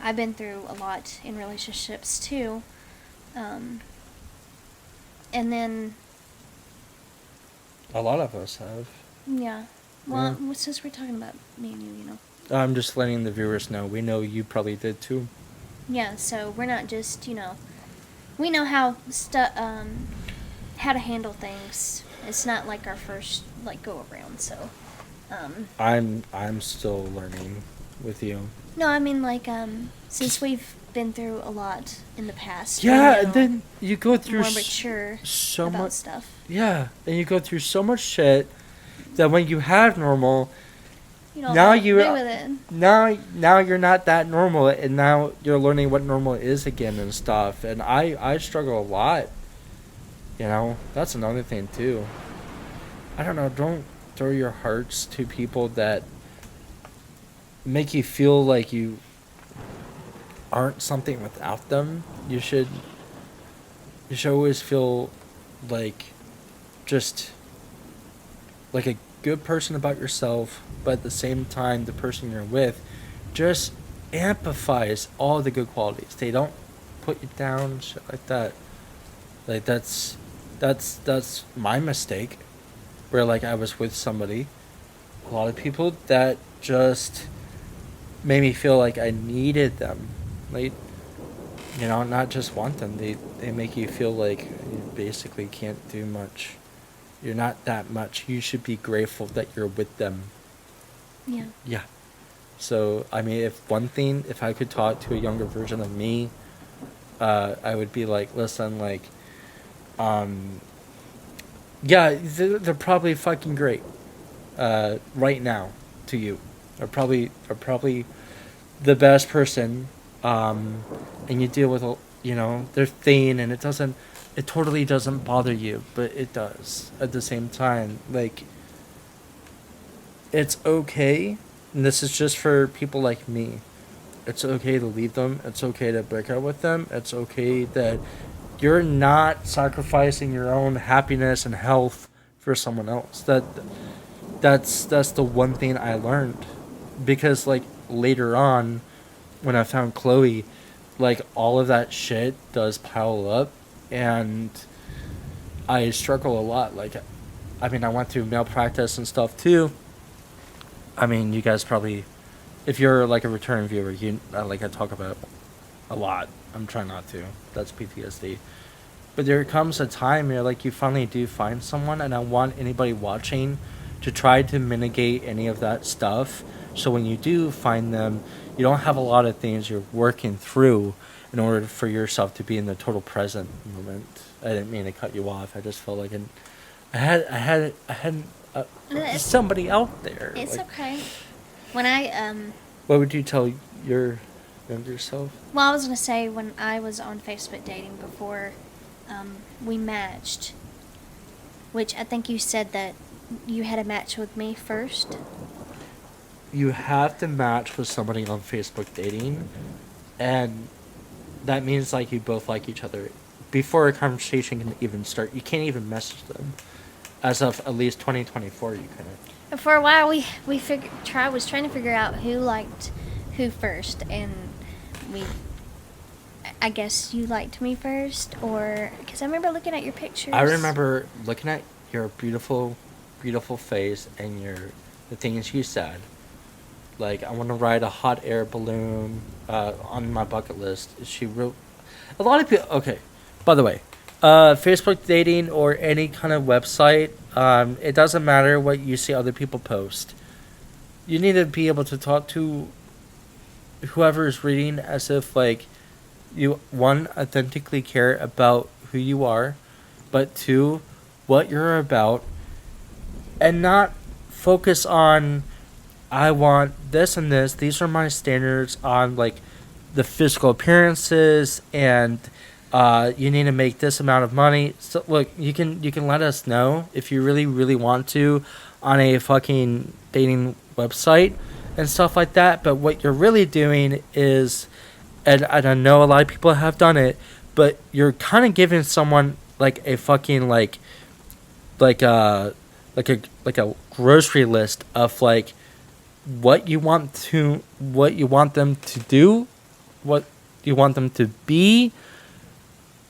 B: I've been through a lot in relationships too. And then.
A: A lot of us have.
B: Yeah. Well, since we're talking about me and you know.
A: I'm just letting the viewers know. We know you probably did too.
B: Yeah, so we're not just, we know how to handle things. It's not like our first go around. So.
A: I'm still learning with you.
B: No, I mean since we've been through a lot in the past.
A: Yeah, and then you go through
B: more mature
A: so
B: about
A: much
B: stuff.
A: Yeah, and you go through so much shit that when you have normal,
B: you don't agree with it.
A: Now you're not that normal, and now you're learning what normal is again and stuff. And I struggle a lot. You know, that's another thing too. I don't know. Don't throw your hearts to people that make you feel like you aren't something without them. You should always feel like just like a good person about yourself, but at the same time the person you're with just amplifies all the good qualities. They don't put you down and shit like that. Like that's my mistake, where like I was with somebody, a lot of people that just made me feel like I needed them. Like, not just want them. They make you feel like you basically can't do much. You're not that much. You should be grateful that you're with them.
B: Yeah.
A: Yeah. So, I mean, if I could talk to a younger version of me, I would be like, listen, like, yeah, they're probably fucking great, right now to you. Are probably the best person, and you deal with, their thing, and it totally doesn't bother you, but it does at the same time. Like, it's okay, and this is just for people like me. It's okay to leave them. It's okay to break up with them. It's okay that you're not sacrificing your own happiness and health for someone else. That's the one thing I learned. Because, like, later on, when I found Chloe, like, all of that shit does pile up, and I struggle a lot. Like, I mean, I went through malpractice and stuff, too. I mean, you guys probably, if you're, like, a return viewer, like, I talk about a lot. I'm trying not to. That's PTSD. But there comes a time where, like, you finally do find someone, and I want anybody watching to try to mitigate any of that stuff. So when you do find them, you don't have a lot of things you're working through in order for yourself to be in the total present moment. I didn't mean to cut you off. I just felt like I had somebody out there.
B: It's
A: like,
B: okay. When I
A: What would you tell your younger self?
B: Well, I was gonna say when I was on Facebook dating before we matched, which I think you said that you had a match with me first.
A: You have to match with somebody on Facebook dating, and that means like you both like each other. Before a conversation can even start, you can't even message them. As of at least 2024, you couldn't.
B: For a while, we was trying to figure out who liked who first, and I guess you liked me first, or because I remember looking at your pictures.
A: I remember looking at your beautiful, beautiful face and the things you said. Like, I want to ride a hot air balloon on my bucket list. She wrote a lot of people. Okay, by the way, Facebook dating or any kind of website, it doesn't matter what you see other people post. You need to be able to talk to whoever is reading as if, like, you, one, authentically care about who you are, but two, what you're about, and not focus on, I want this and this. These are my standards on, like, the physical appearances, and you need to make this amount of money. So look, you can let us know if you really, really want to on a fucking dating website and stuff like that. But what you're really doing is, and I know a lot of people have done it, but you're kind of giving someone like a fucking like a grocery list of like what you want them to do, what you want them to be,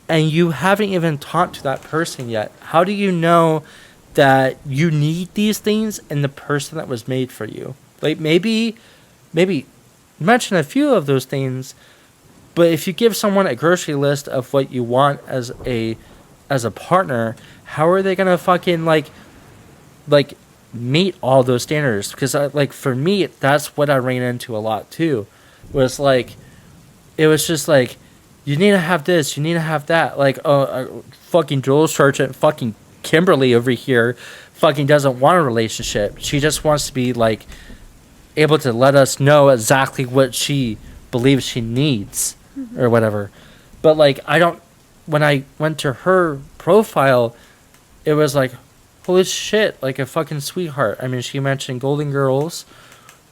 A: and you haven't even talked to that person yet. How do you know that you need these things in the person that was made for you? Like, maybe mention a few of those things, but if you give someone a grocery list of what you want as a partner, how are they gonna fucking like meet all those standards? Because like, for me, that's what I ran into a lot too. Was like, it was just like, you need to have this, you need to have that. Like, fucking Joel Sargent, fucking Kimberly over here, fucking doesn't want a relationship. She just wants to be like able to let us know exactly what she believes she needs, or whatever. But like, when I went to her profile, it was like, holy shit, like a fucking sweetheart. I mean, she mentioned Golden Girls,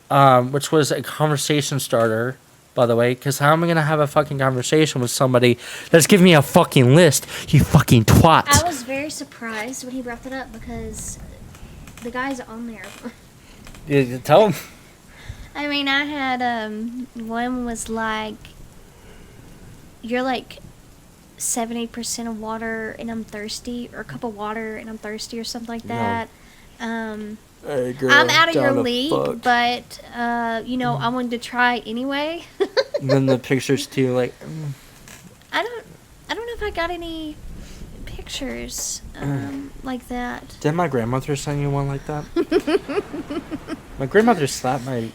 A: which was a conversation starter, by the way, because how am I going to have a fucking conversation with somebody that's giving me a fucking list, you fucking twat?
B: I was very surprised when he brought that up because the guy's on there.
A: You tell him.
B: I mean, I had, one was like, you're like 70% of water and I'm thirsty, or a cup of water and I'm thirsty, or something like that.
A: Hey girl,
B: I'm out of your league,
A: fuck.
B: but, I wanted to try anyway.
A: And then the pictures too, like,
B: I don't know if I got any pictures, like that.
A: did my grandmother send you one like that? My grandmother slapped my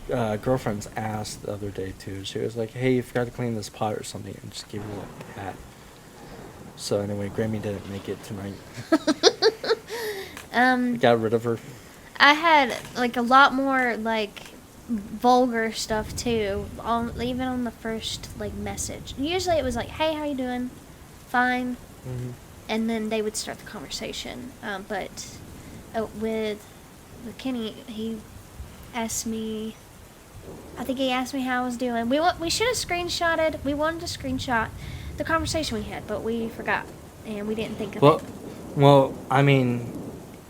A: girlfriend's ass the other day too. She was like, hey, you forgot to clean this pot or something, and just gave her a little pat. So anyway, Grammy didn't make it tonight. Got rid of her.
B: I had like a lot more like vulgar stuff too, even on the first like message. Usually it was like, hey, how you doing? Fine.
A: Mm-hmm.
B: And then they would start the conversation. But with Kenny, he asked me, I think he asked me how I was doing. We should have screenshotted. We wanted to screenshot the conversation we had, but we forgot, and we didn't think of it.
A: Well, I mean,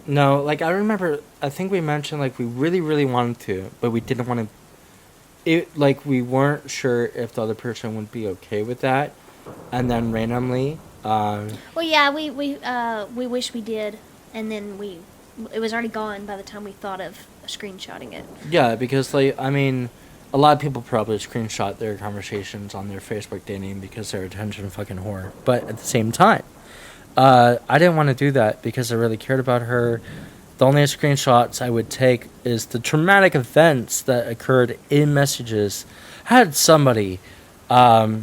A: no, like, I remember, I think we mentioned, like, we really, really wanted to, but we didn't want to like we weren't sure if the other person would be okay with that, and then randomly.
B: Well, yeah, we wish we did, and then it was already gone by the time we thought of screenshotting it.
A: Yeah, because like I mean, a lot of people probably screenshot their conversations on their Facebook dating because they're attention fucking whore. But at the same time, I didn't want to do that because I really cared about her. The only screenshots I would take is the traumatic events that occurred in messages. I had somebody that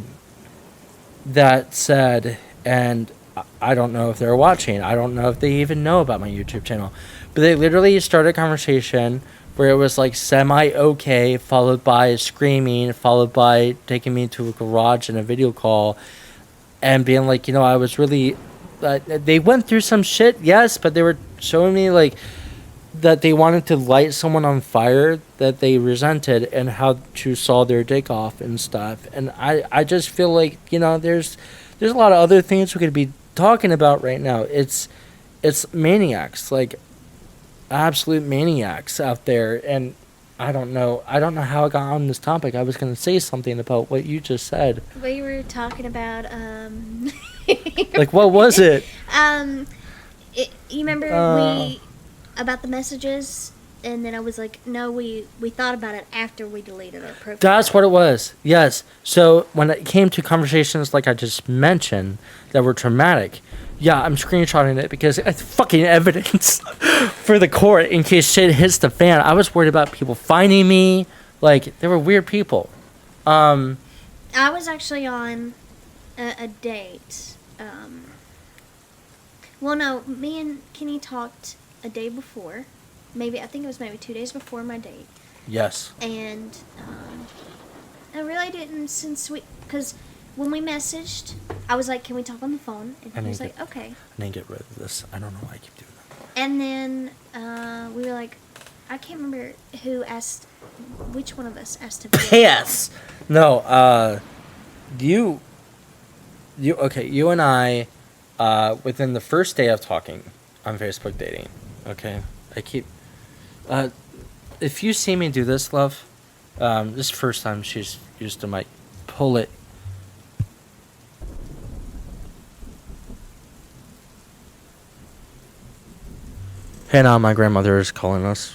A: said, and I don't know if they're watching. I don't know if they even know about my YouTube channel. But they literally started a conversation where it was like semi-okay, followed by screaming, followed by taking me to a garage in a video call, and being like, I was really... they went through some shit, yes, but they were showing me like that they wanted to light someone on fire that they resented and how to saw their dick off and stuff. And I just feel like, there's a lot of other things we could be talking about right now. It's maniacs, like absolute maniacs out there. And I don't know how I got on this topic. I was going to say something about what you just said.
B: We were talking about
A: like, what was it?
B: You remember about the messages, and then I was like, no, we thought about it after we deleted our profile.
A: That's what it was. Yes. So when it came to conversations like I just mentioned that were traumatic, yeah, I'm screenshotting it because it's fucking evidence for the court in case shit hits the fan. I was worried about people finding me. Like, they were weird people.
B: I was actually on a date. Well, no, me and Kenny talked a day before. I think it was maybe 2 days before my date.
A: Yes.
B: And I really didn't, because when we messaged, I was like, can we talk on the phone? And he was like, okay.
A: I need to get rid of this. I don't know why I keep doing that.
B: And then we were like, I can't remember which one of us asked to video.
A: Yes. No, you and I, within the first day of talking on Facebook dating, okay? I keep, if you see me do this, love, this is the first time she's used the mic. Pull it. Hey, now my grandmother is calling us.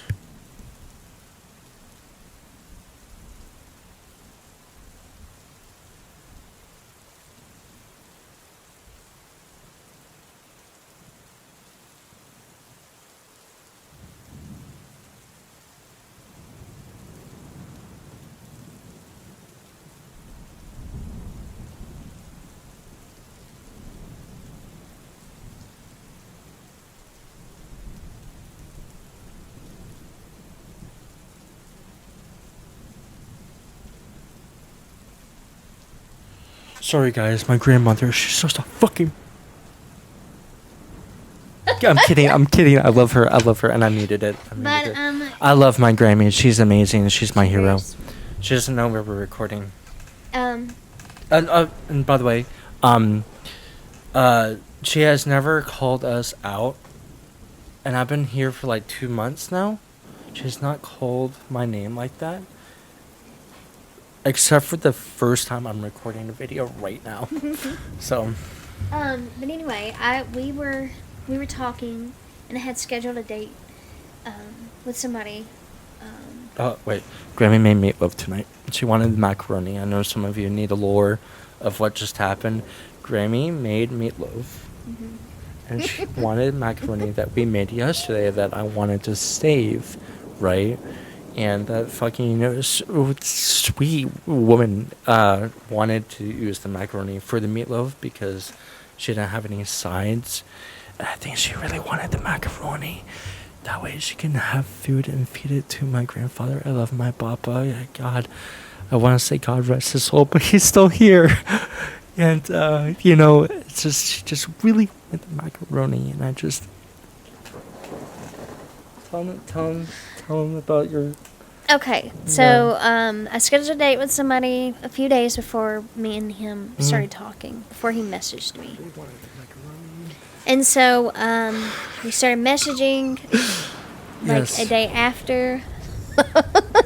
A: Sorry, guys, my grandmother, she's just a fucking... I'm kidding, I love her, and I needed it. I love my Grammy, she's amazing, she's my hero. She doesn't know where we're recording. And by the way, she has never called us out, and I've been here for like 2 months now. She's not called my name like that. Except for the first time I'm recording a video right now. So.
B: But anyway, we were talking, and I had scheduled a date, with somebody.
A: Oh wait, Grammy made meatloaf tonight. She wanted macaroni. I know some of you need a lore of what just happened. Grammy made meatloaf, and she wanted macaroni that we made yesterday that I wanted to save, right? And that fucking sweet woman wanted to use the macaroni for the meatloaf because she didn't have any sides. And I think she really wanted the macaroni. That way she can have food and feed it to my grandfather. I love my papa. God, I want to say God rest his soul, but he's still here. And, it's just, she just really wanted the macaroni. And I just... Tell him about your...
B: Okay, so I scheduled a date with somebody a few days before me and him started talking, before he messaged me. And so we started messaging like a day after.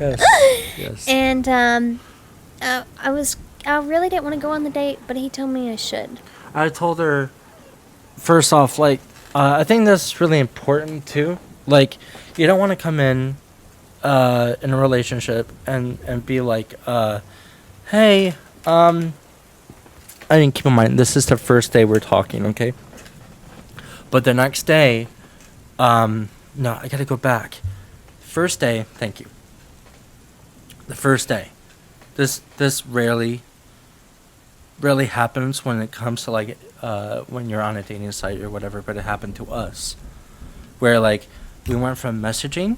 A: Yes. Yes.
B: And I really didn't want to go on the date, but he told me I should.
A: I told her, first off, like, I think that's really important too. Like, you don't want to come in a relationship and be like, hey, I mean, keep in mind, this is the first day we're talking, okay? But the next day, no, I gotta go back. First day, thank you. The first day. This rarely happens when it comes to, like, when you're on a dating site or whatever, but it happened to us. Where, like, we went from messaging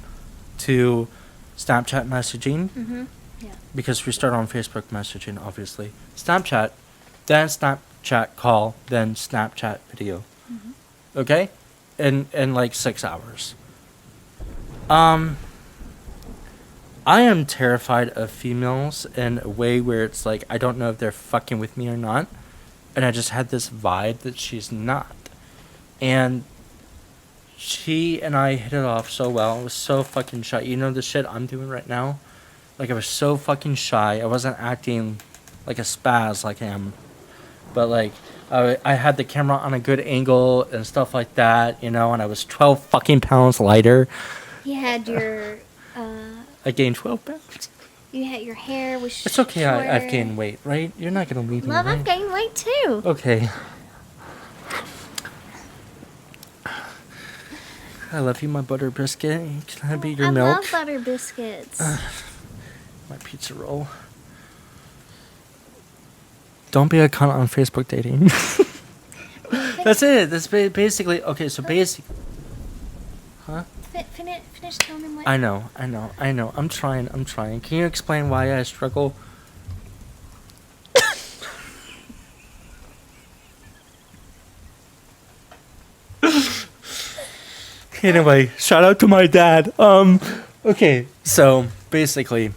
A: to Snapchat messaging.
B: Mm-hmm. Yeah.
A: Because we started on Facebook messaging, obviously. Snapchat, then Snapchat call, then Snapchat video.
B: Mm-hmm.
A: Okay? In like 6 hours. I am terrified of females in a way where it's like, I don't know if they're fucking with me or not. And I just had this vibe that she's not. And she and I hit it off so well. I was so fucking shy. You know the shit I'm doing right now? Like, I was so fucking shy. I wasn't acting like a spaz like I am. But, like, I had the camera on a good angle and stuff like that, you know, and I was 12 fucking pounds lighter.
B: You had your...
A: I gained 12 pounds.
B: You had your hair was
A: It's okay,
B: shorter.
A: I've gained weight, right? You're not going to leave me,
B: Love,
A: right?
B: I've gained weight too.
A: Okay. I love you, my butter biscuit. Can I be your milk?
B: I love butter biscuits.
A: My pizza roll. Don't be a cunt on Facebook dating. That's it. That's basically... Okay, so basically... Huh?
B: Finish telling them what...
A: I know. I'm trying. Can you explain why I struggle? Anyway, shout out to my dad. Okay, so basically,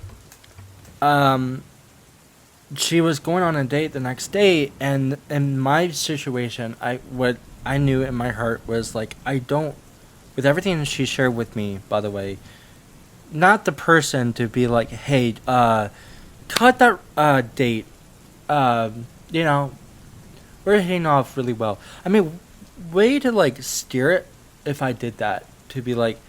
A: she was going on a date the next day, and in my situation, what I knew in my heart was like, I don't, with everything she shared with me, by the way, not the person to be like, hey, cut that date. You know, we're hitting off really well. I mean, way to like steer it if I did that, to be like,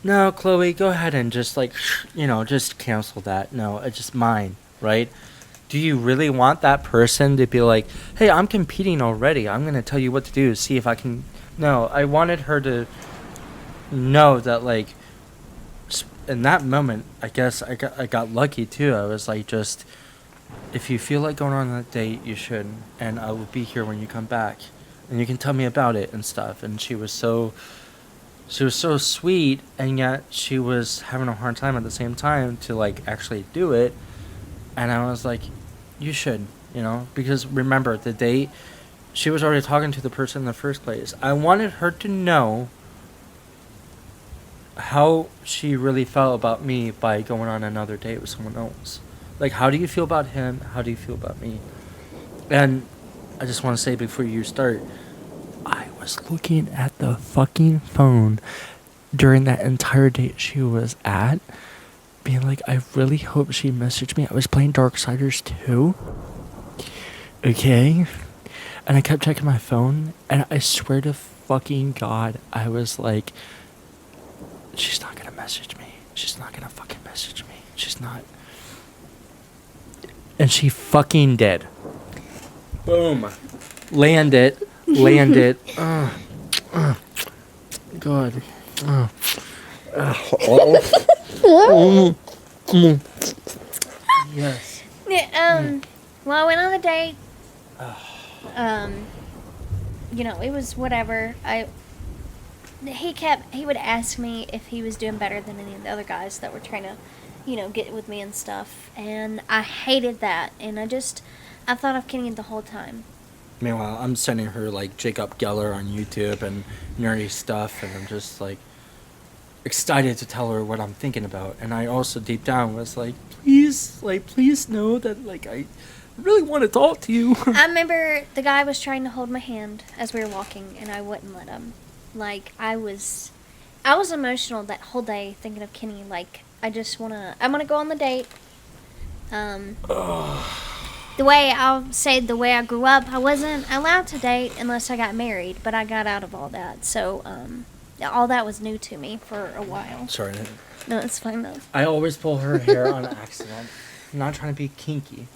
A: no, Chloe, go ahead and just like, you know, just cancel that. No, it's just mine, right? Do you really want that person to be like, hey, I'm competing already. I'm going to tell you what to do, see if I can. No, I wanted her to know that, like, in that moment, I guess I got lucky too. I was like, just, if you feel like going on that date, you should. And I will be here when you come back. And you can tell me about it and stuff. And she was so sweet, and yet she was having a hard time at the same time to like actually do it. And I was like, you should, you know, because remember the date, she was already talking to the person in the first place. I wanted her to know how she really felt about me by going on another date with someone else. Like, how do you feel about him? How do you feel about me? And I just want to say before you start, I was looking at the fucking phone during that entire date she was at, being like, I really hope she messaged me. I was playing Darksiders 2. Okay? And I kept checking my phone, and I swear to fucking God, I was like, she's not gonna message me. She's not gonna fucking message me. She's not. And she fucking did. Boom. Landed. God. Yes.
B: Yeah, well, I went on the date. You know, it was whatever. He would ask me if he was doing better than any of the other guys that were trying to, you know, get with me and stuff. And I hated that. And I thought of kidding it the whole time.
A: Meanwhile, I'm sending her like Jacob Geller on YouTube and nerdy stuff, and I'm just like excited to tell her what I'm thinking about. And I also deep down was like, please know that like I really want to talk to you.
B: I remember the guy was trying to hold my hand as we were walking, and I wouldn't let him. Like, I was I was emotional that whole day thinking of Kenny. Like, I'm gonna go on the date. The way I grew up, I wasn't allowed to date unless I got married, but I got out of all that. So, all that was new to me for a while.
A: Sorry.
B: No, it's fine though.
A: I always pull her hair on accident. I'm not trying to be kinky.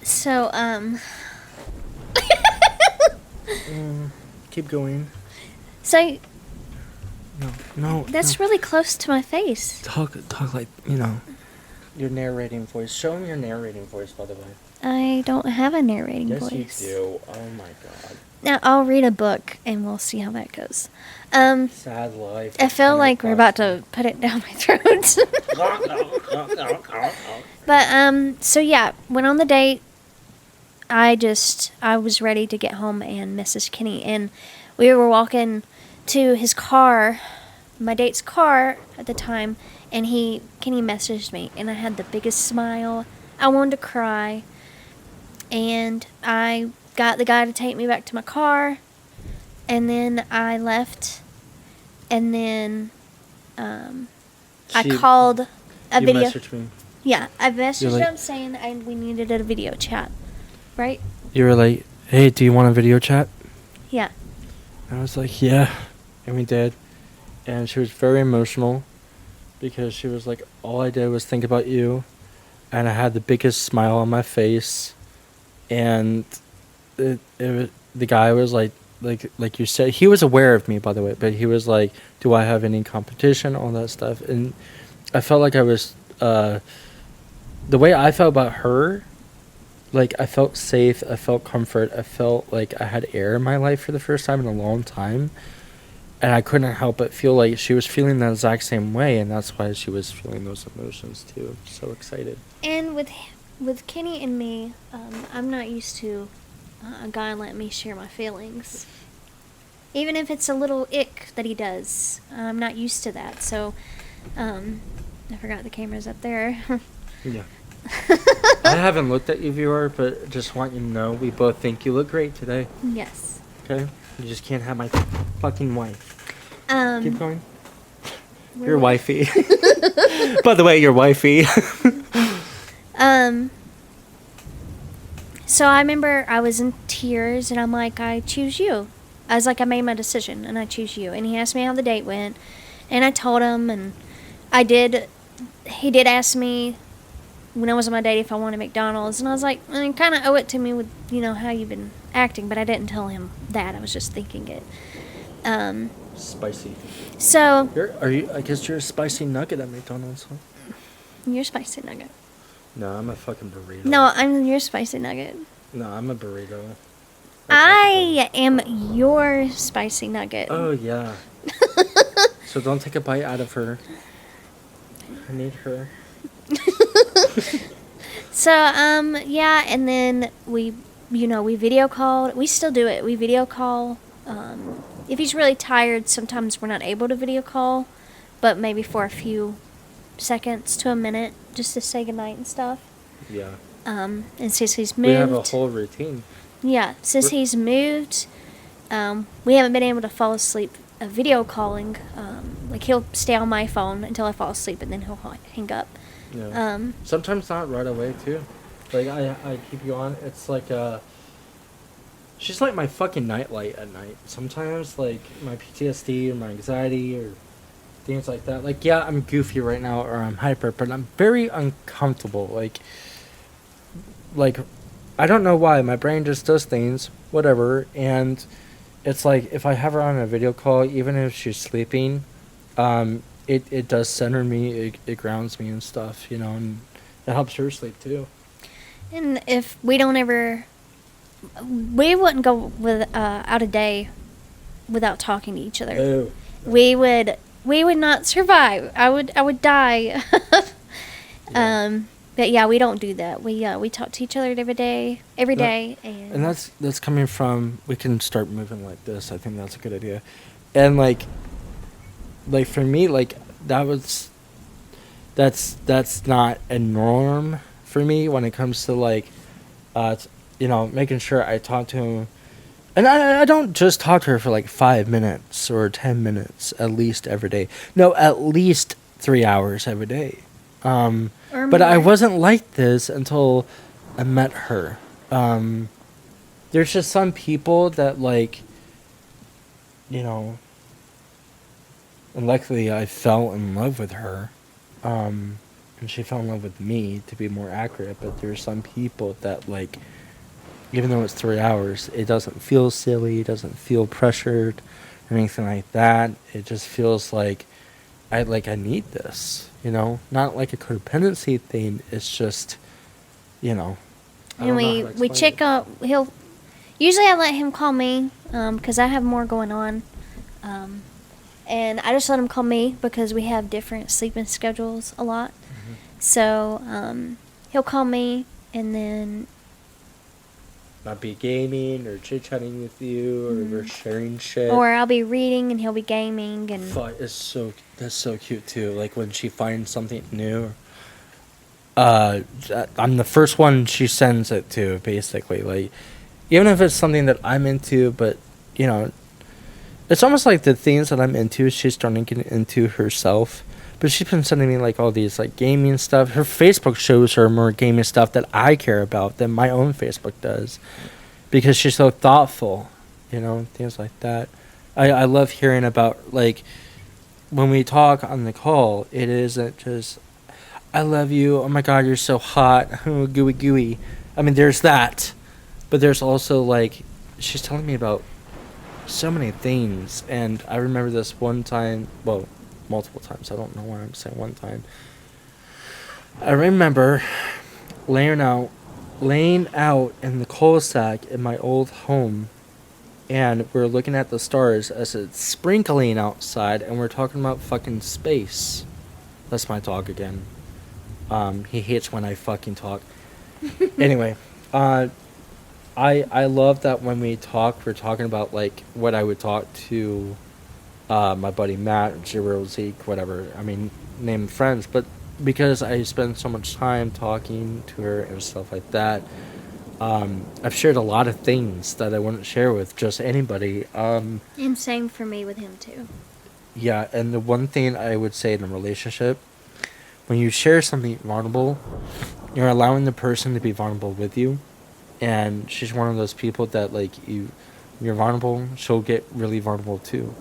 B: So,
A: Keep going.
B: So,
A: No.
B: that's really close to my face.
A: Talk like, your narrating voice. Show him your narrating voice, by the way.
B: I don't have a narrating voice.
A: Yes, you do. Oh my god.
B: Now, I'll read a book and we'll see how that goes.
A: Sad life.
B: I feel like we're about to put it down my throat. But, so yeah, went on the date. I was ready to get home and message Kenny. And we were walking to his car, my date's car at the time, and Kenny messaged me, and I had the biggest smile. I wanted to cry. And I got the guy to take me back to my car, and then I left, and then I called a video.
A: You messaged me.
B: Yeah, I messaged him saying we needed a video chat, right?
A: You were like, hey, do you want a video chat?
B: Yeah.
A: And I was like, yeah, and we did. And she was very emotional because she was like, all I did was think about you, and I had the biggest smile on my face. And the guy was like you said, he was aware of me, by the way, but he was like, do I have any competition, all that stuff. And I felt like I was, the way I felt about her, like, I felt safe, I felt comfort, I felt like I had air in my life for the first time in a long time. And I couldn't help but feel like she was feeling the exact same way, and that's why she was feeling those emotions too. So excited.
B: And with Kenny and me, I'm not used to a guy letting me share my feelings. Even if it's a little ick that he does, I'm not used to that. So, I forgot the camera's up there.
A: Yeah. I haven't looked at you, viewer, but just want you to know we both think you look great today.
B: Yes.
A: Okay? You just can't have my fucking wife. Keep going.
B: Your
A: wifey. By the way, your wifey.
B: So I remember I was in tears, and I'm like, I choose you. I was like, I made my decision, and I choose you. And he asked me how the date went, and I told him, and he did ask me when I was on my date if I wanted McDonald's, and I was like, I kind of owe it to me with, how you've been acting, but I didn't tell him that. I was just thinking it.
A: Spicy.
B: So.
A: I guess you're a spicy nugget at McDonald's, huh?
B: You're a spicy nugget.
A: No, I'm a fucking burrito.
B: No, I'm your spicy nugget.
A: No, I'm a burrito.
B: I am your spicy nugget.
A: Oh, yeah. So don't take a bite out of her. I need her.
B: So, yeah, and then we video called. We still do it. We video call. If he's really tired, sometimes we're not able to video call, but maybe for a few seconds to a minute just to say goodnight and stuff.
A: Yeah.
B: And since he's moved.
A: We have a whole routine.
B: Yeah, since he's moved, we haven't been able to fall asleep video calling. Like, he'll stay on my phone until I fall asleep, and then he'll hang up.
A: Yeah. Sometimes not right away, too. Like, I keep you on. It's like, she's like my fucking nightlight at night. Sometimes, like, my PTSD or my anxiety or things like that. Like, yeah, I'm goofy right now or I'm hyper, but I'm very uncomfortable. Like, I don't know why. My brain just does things, whatever. And it's like, if I have her on a video call, even if she's sleeping, it does center me. It grounds me and stuff, and it helps her sleep too.
B: And if we don't ever, we wouldn't go out a day without talking to each other.
A: Oh.
B: We would not survive. I would die.
A: Yeah.
B: But yeah, we don't do that. We talk to each other every day,
A: and that's coming from, we can start moving like this. I think that's a good idea. And like for me, like that's not a norm for me when it comes to like making sure I talk to him And I don't just talk to her for like 5 minutes or 10 minutes at least every day. No, at least 3 hours every day. But I wasn't like this until I met her. There's just some people that, like, you know, and luckily I fell in love with her. And she fell in love with me, to be more accurate. But there's some people that, like, even though it's 3 hours, it doesn't feel silly, it doesn't feel pressured or anything like that. It just feels like I need this, you know? Not like a codependency thing, it's just, you know.
B: And we check up, usually I let him call me, because I have more going on. And I just let him call me because we have different sleeping schedules a lot. Mm-hmm. So he'll call me and then...
A: Not be gaming or chit-chatting with you or we're sharing shit.
B: Or I'll be reading and he'll be gaming. And
A: that's so cute too. Like when she finds something new. I'm the first one she sends it to, basically. Like, even if it's something that I'm into, but, you know, it's almost like the things that I'm into, she's starting to get into herself. But she's been sending me, like, all these, like, gaming stuff. Her Facebook shows her more gaming stuff that I care about than my own Facebook does. Because she's so thoughtful, you know, things like that. I love hearing about, like, when we talk on the call, it isn't just, I love you, oh my god, you're so hot, oh, gooey gooey. I mean, there's that. But there's also, like, she's telling me about so many things. And I remember this one time, well, multiple times. I don't know why I'm saying one time. I remember laying out in the cul-de-sac in my old home, and we're looking at the stars as it's sprinkling outside, and we're talking about fucking space. That's my dog again. He hates when I fucking talk. Anyway, I love that when we talk, we're talking about, like, what I would talk to my buddy Matt, Zero, Zeke, whatever. I mean, name friends. But because I spend so much time talking to her and stuff like that, I've shared a lot of things that I wouldn't share with just anybody.
B: And same for me with him, too.
A: Yeah, and the one thing I would say in a relationship, when you share something vulnerable, you're allowing the person to be vulnerable with you. And she's one of those people that, like, you're vulnerable, she'll get really vulnerable, too.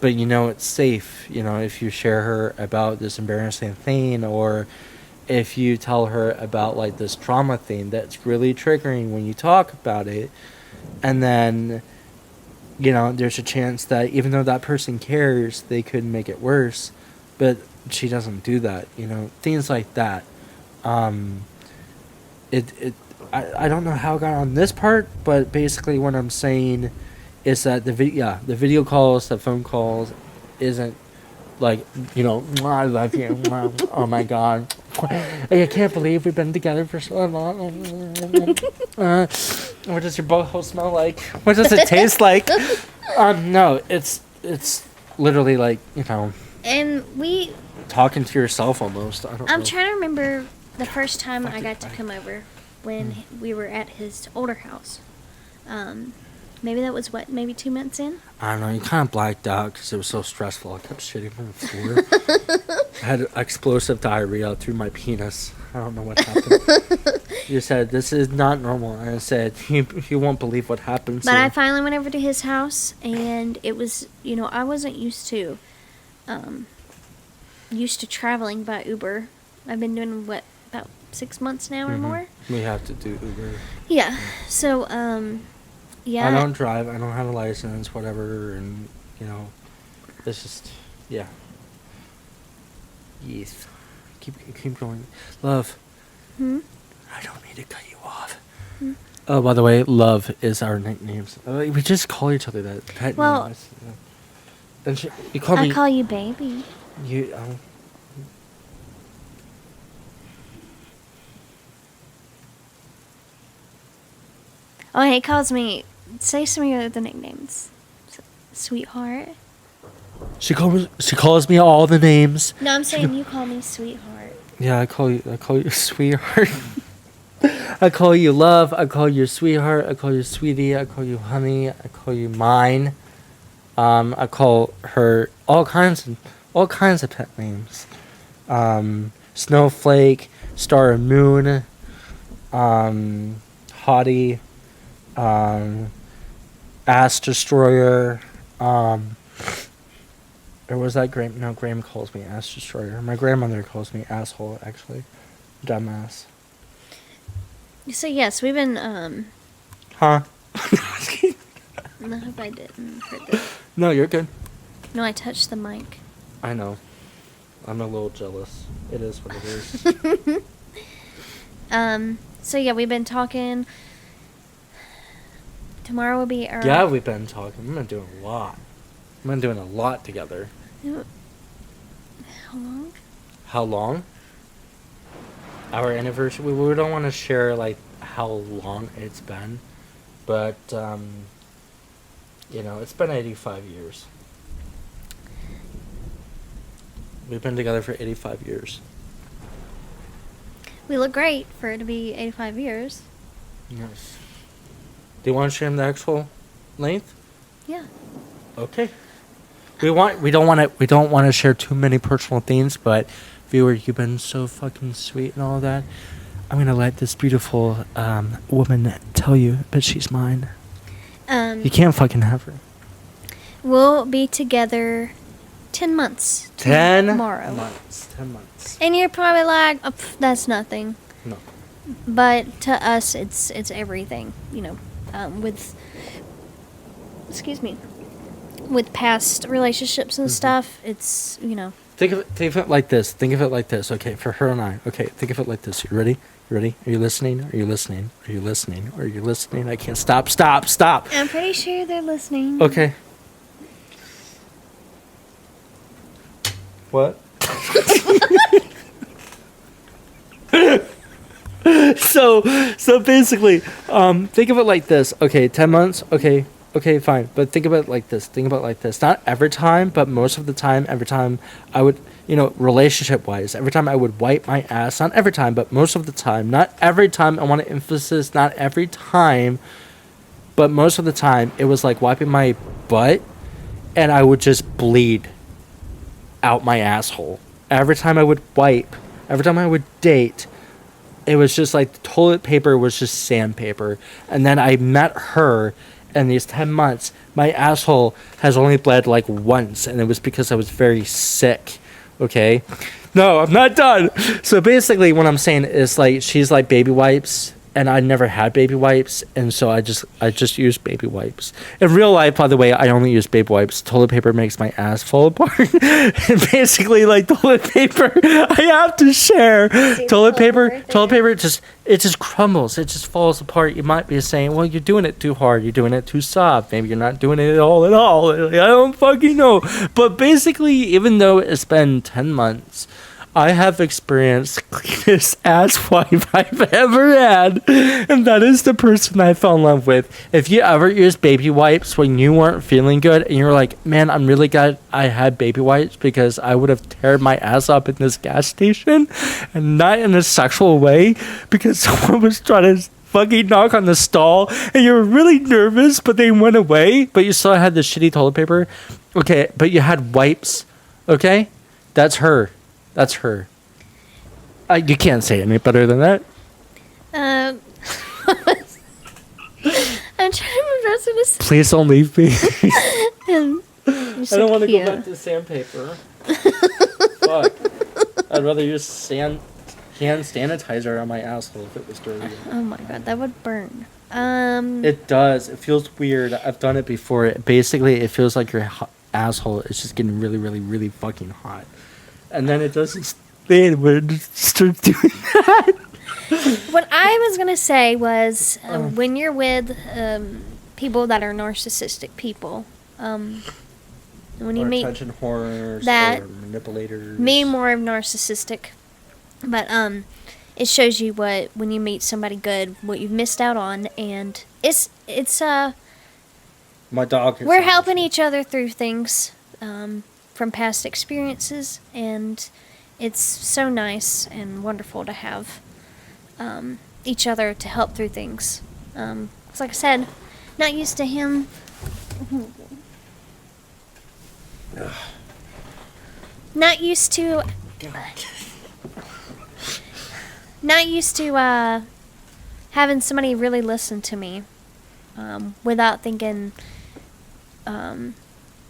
A: But, you know, it's safe, you know, if you share her about this embarrassing thing, or if you tell her about, like, this trauma thing that's really triggering when you talk about it, and then, you know, there's a chance that even though that person cares, they could make it worse, but she doesn't do that, you know, things like that. I don't know how I got on this part, but basically what I'm saying is that the video calls, the phone calls isn't like, you know, I love you, oh my god, I can't believe we've been together for so long. What does your butthole smell like? What does it taste like? No, it's literally like, you know,
B: and we
A: talking to yourself almost.
B: I'm trying to remember the first time I got to come over when we were at his older house. Maybe that was, maybe 2 months in?
A: I don't know. You kind of blacked out because it was so stressful. I kept shitting on the floor. I had explosive diarrhea through my penis. I don't know what happened. You said, this is not normal. And I said, you won't believe what happened.
B: But I finally went over to his house, and it was, you know, I wasn't used to traveling by Uber. I've been doing, about 6 months now or more?
A: We have to do Uber.
B: Yeah. So, yeah.
A: I don't drive. I don't have a license, whatever, and, you know, it's just, yeah. Yes. Keep going. Love. I don't mean to cut you off. Oh, by the way, Love is our nicknames. We just call each other that. Pet names. And you call me.
B: I call you baby.
A: You.
B: Oh, he calls me. Say some of your other nicknames. Sweetheart.
A: She calls me all the names.
B: No, I'm saying you call me sweetheart.
A: Yeah, I call you sweetheart. I call you love. I call you sweetheart. I call you sweetie. I call you honey. I call you mine. I call her all kinds of pet names. Snowflake, Star and Moon, Hottie, Ass Destroyer. Or was that Graham? No, Graham calls me Ass Destroyer. My grandmother calls me asshole, actually. Dumbass.
B: So yes, we've been
A: Huh?
B: I hope I didn't hurt that.
A: No, you're good.
B: No, I touched the mic.
A: I know. I'm a little jealous. It is what it is.
B: So yeah, we've been talking. Tomorrow will be our...
A: Yeah, we've been talking. We've been doing a lot. We've been doing a lot together.
B: How long?
A: How long? Our anniversary. We don't want to share, like, how long it's been. But, it's been 85 years. We've been together for 85 years.
B: We look great for it to be 85 years.
A: Yes. Do you want to share the actual length?
B: Yeah.
A: Okay. We don't want to share too many personal things, but viewer, you've been so fucking sweet and all that. I'm gonna let this beautiful woman tell you, but she's mine. You can't fucking have her.
B: We'll be together 10 months.
A: 10
B: tomorrow.
A: months. 10 months.
B: And you're probably like, oh, that's nothing.
A: No.
B: But to us, it's everything. With past relationships and stuff, it's
A: Think of it like this. Okay, for her and I. Okay, think of it like this. You ready? You ready? Are you listening? Are you listening? Are you listening? Are you listening? I can't stop.
B: I'm pretty sure they're listening.
A: Okay. What? So basically, think of it like this. Okay, 10 months. Okay, fine. But think of it like this. Not every time, but most of the time, every time I would, relationship-wise, every time I would wipe my ass. Not every time, but most of the time. Not every time. I want to emphasize not every time, but most of the time, it was like wiping my butt, and I would just bleed out my asshole. Every time I would wipe, every time I would date, it was just like the toilet paper was just sandpaper. And then I met her, and these 10 months, my asshole has only bled like once, and it was because I was very sick. Okay? No, I'm not done. So basically what I'm saying is like she's like baby wipes, and I never had baby wipes, and so I just use baby wipes. In real life, by the way, I only use baby wipes. Toilet paper makes my ass fall apart. And basically, like toilet paper, I have to share. Toilet paper, it just crumbles. It just falls apart. You might be saying, well, you're doing it too hard. You're doing it too soft. Maybe you're not doing it at all. I don't fucking know. But basically, even though it's been 10 months, I have experienced the cleanest ass wife I've ever had, and that is the person I fell in love with. If you ever used baby wipes when you weren't feeling good, and you're like, man, I'm really glad I had baby wipes because I would have teared my ass up in this gas station, and not in a sexual way, because someone was trying to fucking knock on the stall, and you were really nervous, but they went away, but you still had the shitty toilet paper. Okay, but you had wipes. Okay? That's her. You can't say any better than that.
B: I'm trying my best to say.
A: Please don't leave me.
B: I
A: don't want to go back to sandpaper. Fuck. I'd rather use hand sanitizer on my asshole if it was dirty.
B: Oh my god, that would burn.
A: It does. It feels weird. I've done it before. Basically, it feels like your asshole is just getting really, really, really fucking hot. And then it doesn't stay when it starts doing that.
B: What I was going to say was when you're with people that are narcissistic people, when you meet
A: attention whores
B: that
A: or manipulators.
B: Me more of narcissistic, but it shows you when you meet somebody good, what you've missed out on, and it's
A: my dog.
B: We're helping each other through things. From past experiences, and it's so nice and wonderful to have each other to help through things. 'Cause like I said, not used to him. Not used to. Not used to having somebody really listen to me without thinking.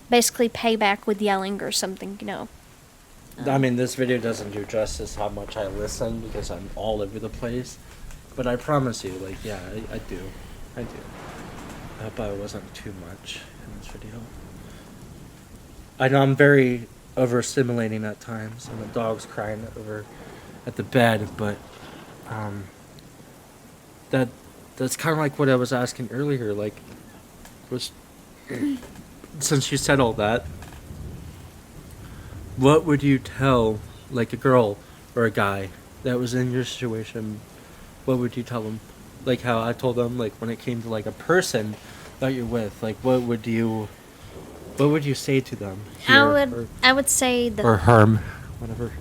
B: Basically, payback with yelling or something, you know.
A: I mean, this video doesn't do justice how much I listen because I'm all over the place. But I promise you, like, yeah, I do. I do. I hope I wasn't too much in this video. I know I'm very overstimulating at times, and the dog's crying over at the bed, but that's kind of like what I was asking earlier. Like, since you said all that, what would you tell, like, a girl or a guy that was in your situation? What would you tell them? Like how I told them, like, when it came to, like, a person that you're with, like, what would you say to them?
B: I would say
A: or harm, whatever.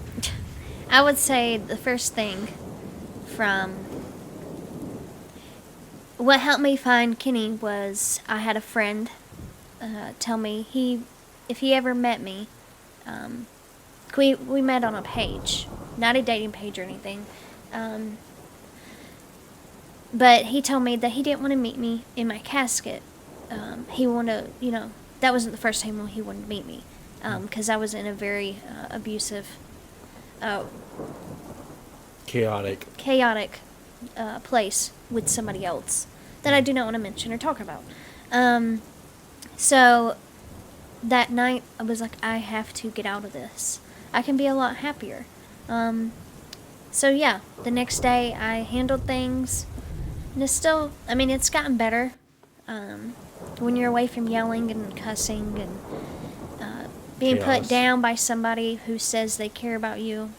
B: I would say the first thing from what helped me find Kenny was I had a friend tell me if he ever met me, we met on a page, not a dating page or anything, but he told me that he didn't want to meet me in my casket. He wanted to, that wasn't the first time he wanted to meet me, because I was in a very abusive,
A: chaotic
B: place with somebody else that I do not want to mention or talk about. So that night I was like, I have to get out of this. I can be a lot happier. So yeah, the next day I handled things, and it's still, it's gotten better. When you're away from yelling and cussing and being
A: Chaos.
B: put down by somebody who says they care about you,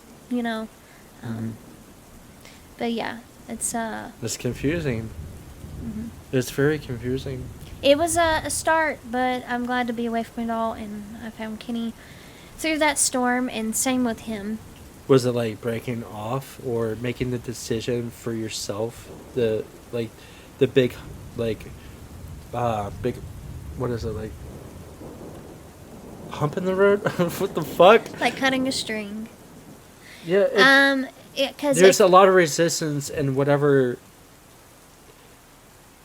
B: But yeah, it's
A: confusing. Mm-hmm. It's very confusing.
B: It was a start, but I'm glad to be away from it all, and I found Kenny through that storm, and same with him.
A: Was it like breaking off or making the decision for yourself? The big, what is it, like, hump in the road? What the fuck?
B: Like cutting a string.
A: Yeah.
B: Because
A: there's a lot of resistance and whatever.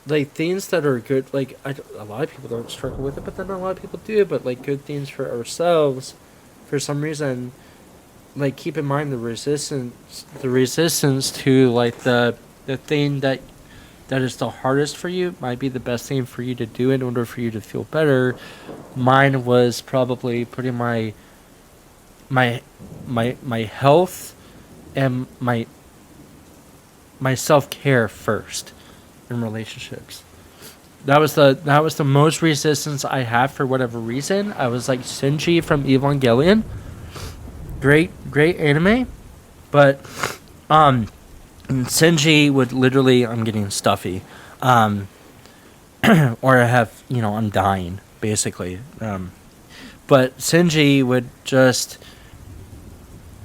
A: Like, things that are good, like, a lot of people don't struggle with it, but then a lot of people do, but, like, good things for ourselves, for some reason, like, keep in mind the resistance to, like, the thing that is the hardest for you might be the best thing for you to do in order for you to feel better. Mine was probably putting my health and my self-care first in relationships. That was the most resistance I had for whatever reason. I was like Shinji from Evangelion. Great anime, but Shinji would literally, I'm getting stuffy, or I have, I'm dying basically. But Shinji would just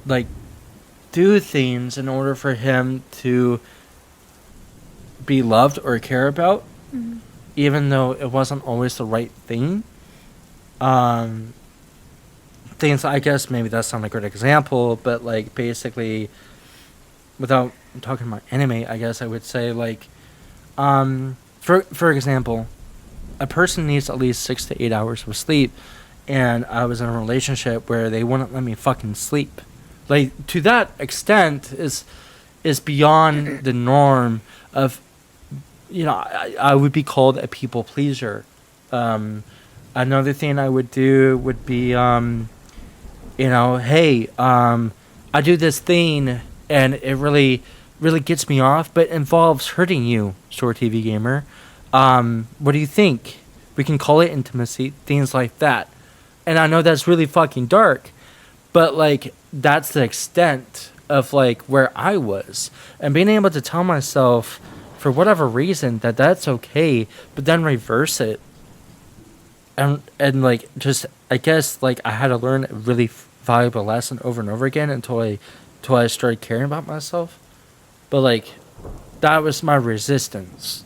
A: like do things in order for him to be loved or care about, mm-hmm. even though it wasn't always the right thing. Things, I guess maybe that's not a good example, but like basically, without talking about anime, I guess I would say like, for example, a person needs at least 6 to 8 hours of sleep, and I was in a relationship where they wouldn't let me fucking sleep. Like, to that extent is beyond the norm of, I would be called a people pleaser. Another thing I would do would be, hey, I do this thing and it really, really gets me off, but involves hurting you, Store TV Gamer. What do you think? We can call it intimacy, things like that. And I know that's really fucking dark, but like, that's the extent of like where I was, and being able to tell myself for whatever reason that that's okay, but then reverse it, and like, just, I guess, like, I had to learn a really valuable lesson over and over again until I started caring about myself. But like, that was my resistance.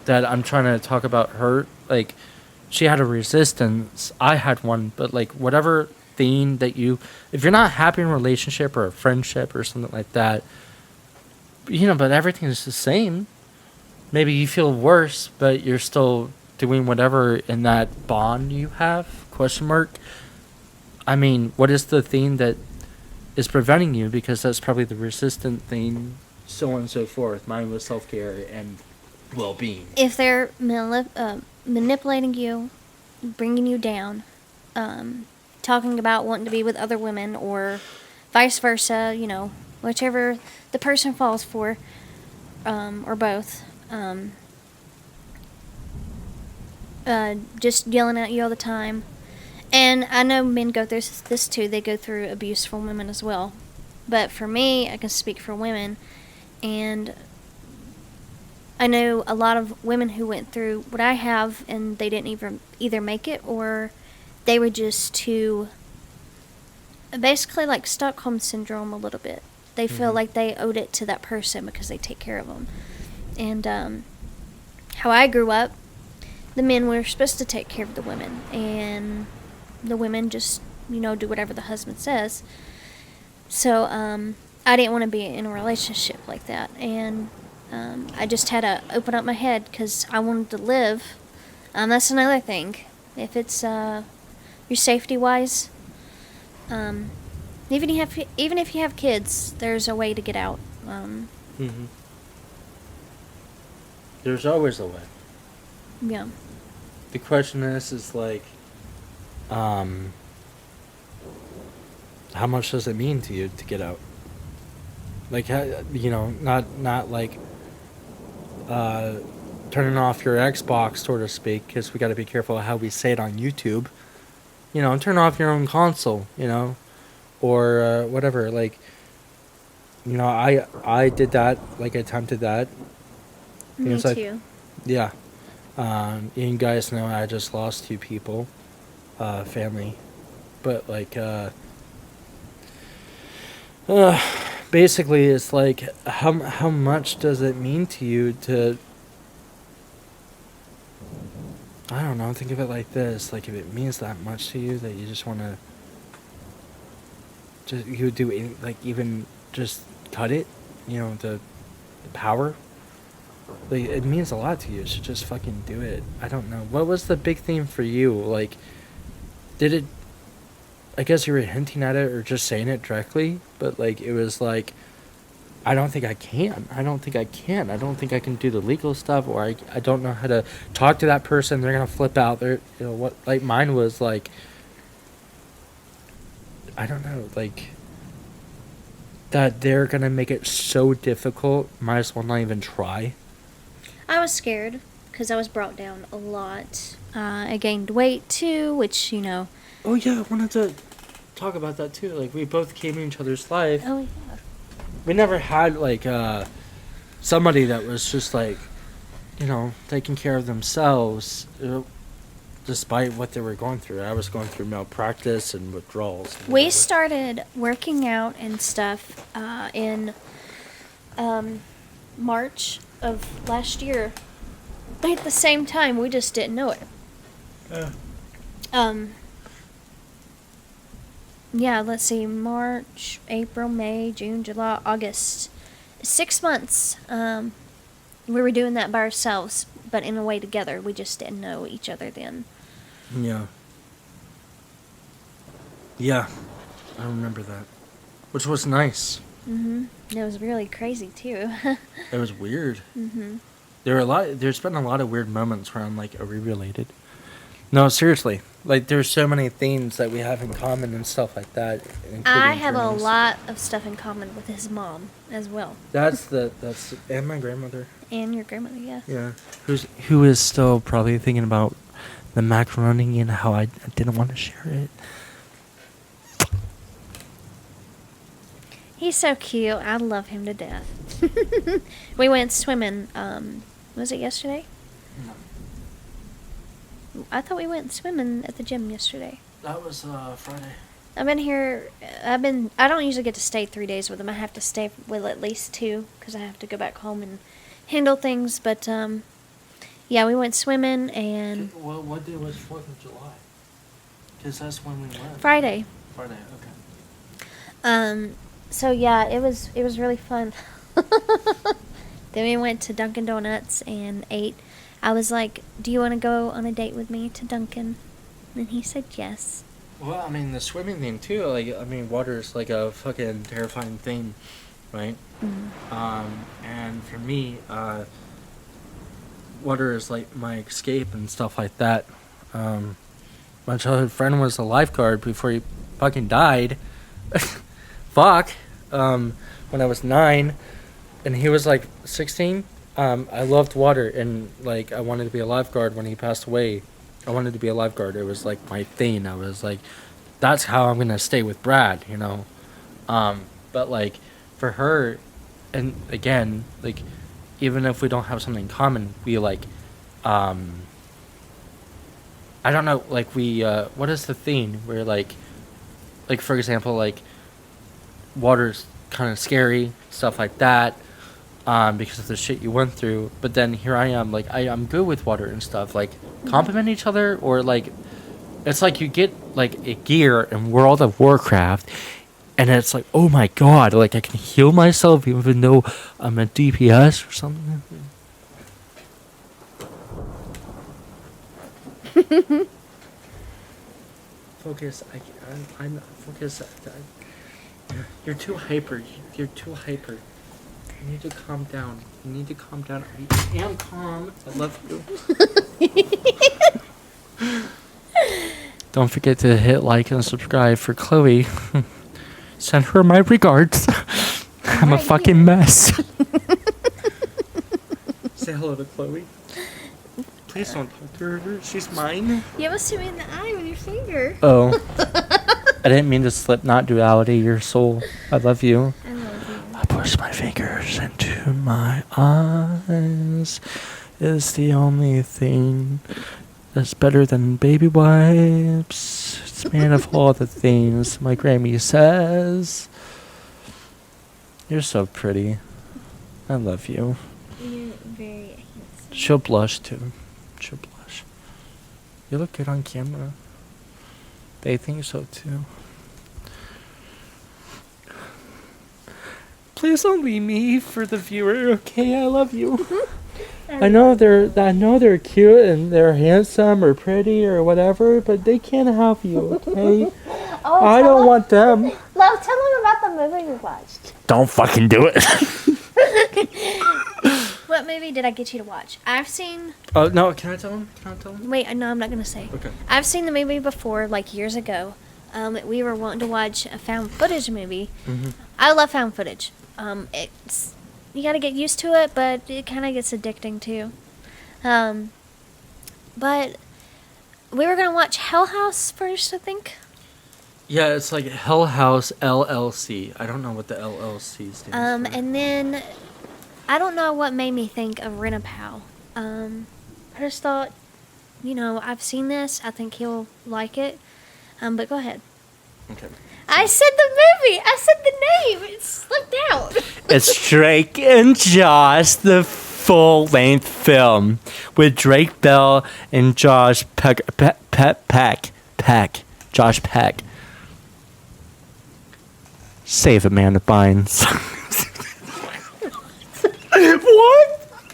A: That I'm trying to talk about her. Like, she had a resistance. I had one. But, like, whatever thing that if you're not happy in a relationship or a friendship or something like that, but everything is the same. Maybe you feel worse, but you're still doing whatever in that bond you have, question mark. I mean, what is the thing that is preventing you? Because that's probably the resistant thing, so on and so forth. Mine was self-care and well-being.
B: If they're manipulating you, bringing you down, talking about wanting to be with other women or vice versa, whichever the person falls for, or both, just yelling at you all the time. And I know men go through this too. They go through abuse from women as well. But for me, I can speak for women, and I know a lot of women who went through what I have, and they didn't either make it, or they were just too, basically like Stockholm Syndrome a little bit. They feel like they owed it to that person because they take care of them. And how I grew up, the men were supposed to take care of the women, and the women just, do whatever the husband says. So I didn't want to be in a relationship like that, and I just had to open up my head because I wanted to live. That's another thing. If it's your safety wise, even if you have kids, there's a way to get out.
A: There's always a way.
B: Yeah.
A: The question is like, how much does it mean to you to get out? Like, not like turning off your Xbox, so to speak, because we got to be careful how we say it on YouTube. Turn off your own console, or whatever. Like, I did that, like, attempted that.
B: Me too.
A: Yeah. You guys know I just lost 2 people, family, but like, basically it's like, how much does it mean to you to, I don't know, think of it like this, like, if it means that much to you that you just want to, you would do any, like, even just cut it, the power. Like, it means a lot to you, so just fucking do it. I don't know. What was the big thing for you? Like, I guess you were hinting at it or just saying it directly, but, like, it was like, I don't think I can. I don't think I can do the legal stuff, or I don't know how to talk to that person. They're going to flip out. Like, mine was, like, I don't know, like, that they're going to make it so difficult, might as well not even try.
B: I was scared because I was brought down a lot. I gained weight too, which,
A: Oh, yeah, I wanted to talk about that too. Like, we both came in each other's life.
B: Oh, yeah.
A: We never had, like, somebody that was just, like, taking care of themselves, despite what they were going through. I was going through malpractice and withdrawals. And
B: we started working out and stuff in March of last year. At the same time, we just didn't know it. Yeah, let's see, March, April, May, June, July, August. 6 months. We were doing that by ourselves, but in a way together. We just didn't know each other then.
A: Yeah. Yeah, I remember that. Which was nice.
B: It was really crazy, too.
A: It was weird. There's been a lot of weird moments where I'm like, are we related? No, seriously. Like, there's so many things that we have in common and stuff like that.
B: I have a lot of stuff in common with his mom as well.
A: And my grandmother.
B: And your grandmother, yes.
A: Yeah. Who is still probably thinking about the macaroni and how I didn't want to share it.
B: He's so cute. I love him to death. We went swimming. Was it yesterday?
A: No.
B: I thought we went swimming at the gym yesterday.
A: That was Friday.
B: I've been here. I don't usually get to stay 3 days with him. I have to stay with at least 2 because I have to go back home and handle things. But yeah, we went swimming and
A: Well, what day was 4th of July? Because that's when we went.
B: Friday.
A: Friday, okay.
B: So yeah, it was really fun. Then we went to Dunkin' Donuts and ate. I was like, "Do you want to go on a date with me to Dunkin'?" And he said yes.
A: Well, I mean, the swimming thing too. Like, I mean, water is like a fucking terrifying thing, right? And for me, water is like my escape and stuff like that. My childhood friend was a lifeguard before he fucking died. Fuck. When I was 9, and he was like 16. I loved water, and like I wanted to be a lifeguard when he passed away. I wanted to be a lifeguard. It was like my thing. I was like, that's how I'm gonna stay with Brad, you know. But like for her, and again, like even if we don't have something in common, we like, I don't know, like we, what is the thing where like for example, like water's kind of scary, stuff like that. Because of the shit you went through, but then here I am, like I'm good with water and stuff, like compliment each other, or like it's like you get like a gear in World of Warcraft, and it's like, oh my god, like I can heal myself even though I'm a DPS or something. Focus, I'm focus. You're too hyper. You're too hyper. You need to calm down. You need to calm down. I am calm. I love you. Don't forget to hit like and subscribe for Chloe. Send her my regards. I'm a fucking mess. Say hello to Chloe. Please don't talk to her. She's mine.
B: You almost hit me in the eye with your finger.
A: Oh. I didn't mean to slip not duality your soul. I love you.
B: I love you.
A: I push my fingers into my eyes. It's the only thing that's better than baby wipes. It's made of all the things my Grammy says. You're so pretty. I love you.
B: You're very handsome.
A: She'll blush too. She'll blush. You look good on camera. They think so too. Please don't leave me for the viewer, okay? I love you. I know they're cute and they're handsome or pretty or whatever, but they can't have you, okay? I don't want them.
B: Love, tell them about the movie we watched.
A: Don't fucking do it.
B: What movie did I get you to watch? I've seen...
A: Oh, no, can I tell them?
B: Wait, no, I'm not going to say.
A: Okay.
B: I've seen the movie before, like years ago. We were wanting to watch a found footage movie.
A: Mm-hmm.
B: I love found footage. It's... You gotta get used to it, but it kind of gets addicting too. But we were gonna watch Hell House first, I think.
A: Yeah, it's like Hell House LLC. I don't know what the LLC stands for.
B: And then I don't know what made me think of Rent-A-Pal. I just thought, I've seen this. I think he'll like it. But go ahead.
A: Okay.
B: I said the movie. I said the name. It slipped out.
A: It's Drake and Josh, the full-length film with Drake Bell and Josh Peck. Josh Peck. Save Amanda Bynes.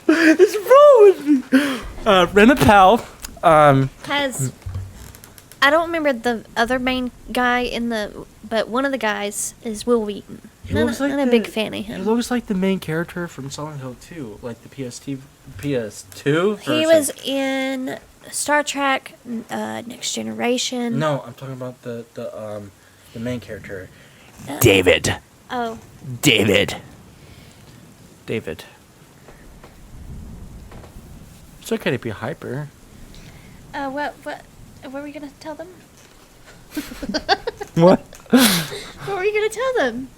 A: What is wrong with me? Rent-A-Pal.
B: Has... I don't remember the other main guy but one of the guys is Will Wheaton. I'm not a big fan of him.
A: He looks like the main character from Silent Hill 2, like the PS2 version.
B: He was in Star Trek, Next Generation.
A: No, I'm talking about the main character. David.
B: Oh.
A: David. It's okay to be hyper.
B: What were we gonna tell them?
A: What?
B: What were you gonna tell them?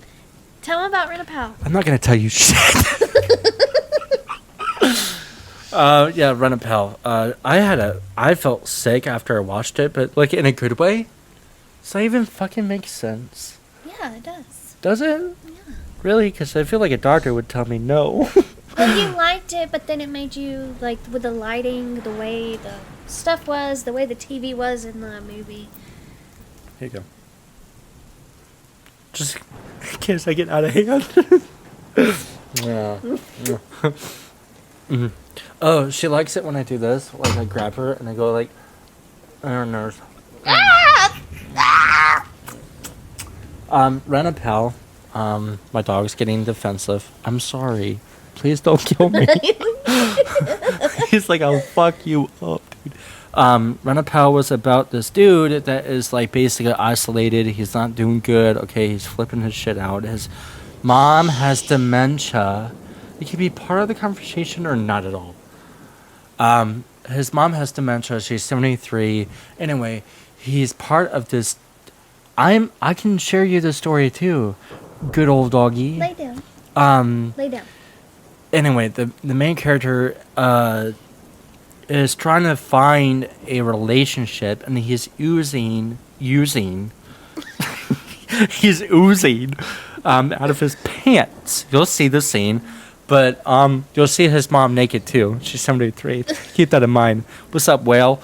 B: Tell them about Rent-A-Pal.
A: I'm not gonna tell you shit. Yeah, Rent-A-Pal. I felt sick after I watched it, but like in a good way. Does that even fucking make sense?
B: Yeah, it does.
A: Does it?
B: Yeah.
A: Really? Because I feel like a doctor would tell me no.
B: But you liked it, but then it made you, like, with the lighting, the way the stuff was, the way the TV was in the movie.
A: Here you go. Just in case I get out of hand. Yeah. Mm-hmm. Oh, she likes it when I do this. Like, I grab her and I go, like, on her nose. Ren a pal. My dog's getting defensive. I'm sorry. Please don't kill me. He's like, I'll fuck you up, dude. Ren a pal was about this dude that is like basically isolated. He's not doing good. Okay, he's flipping his shit out. His mom has dementia. It can be part of the conversation or not at all. His mom has dementia. She's 73. Anyway, he's part of this. I can share you the story too. Good old doggy.
B: Lay down. Lay down.
A: Anyway, the main character is trying to find a relationship, and he's oozing he's oozing out of his pants. You'll see the scene, but you'll see his mom naked too. She's 73. Keep that in mind. What's up, whale?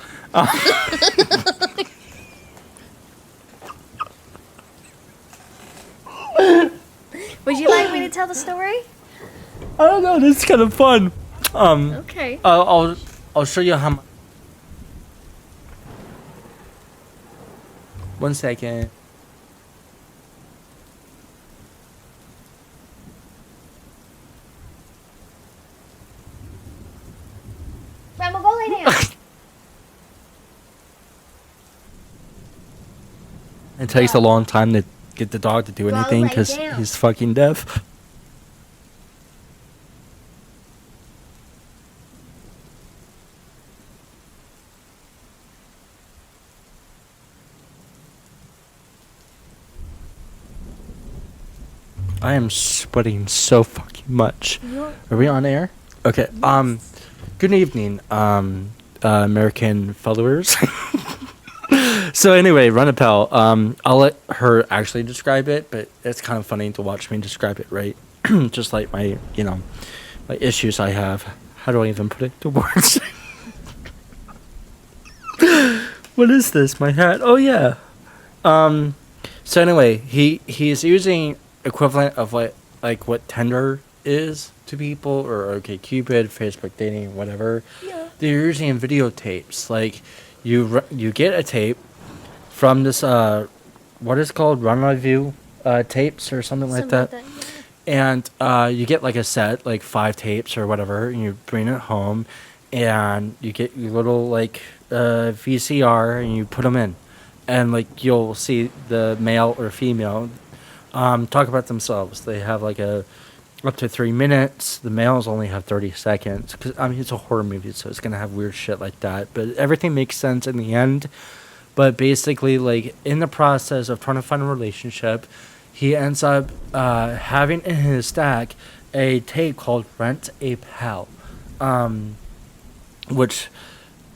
B: Would you like me to tell the story?
A: I don't know. This is kind of fun.
B: Okay.
A: I'll show you how. 1 second.
B: Grandma, go lay down.
A: It takes a long time to get the dog to do
B: Go
A: anything
B: lay
A: because
B: down.
A: he's fucking deaf. I am sweating so fucking much. Are we on air? Okay. Good evening, American followers. So anyway, Run a Pal. I'll let her actually describe it, but it's kind of funny to watch me describe it, right? Just like my issues I have. How do I even put it to words? What is this? My hat? Oh yeah. So anyway, he's using equivalent of like what Tinder is to people, or OkCupid, Facebook dating, whatever.
B: Yeah.
A: They're using videotapes. Like you get a tape from this what is called Rendezvous tapes or something like that.
B: Yeah.
A: And you get like a set, like 5 tapes or whatever, and you bring it home, and you get your little like VCR, and you put them in, and like you'll see the male or female talk about themselves. They have like up to 3 minutes. The males only have 30 seconds. Cause I mean, it's a horror movie, so it's gonna have weird shit like that. But everything makes sense in the end. But basically, like in the process of trying to find a relationship, he ends up having in his stack a tape called "Rent a Pal," which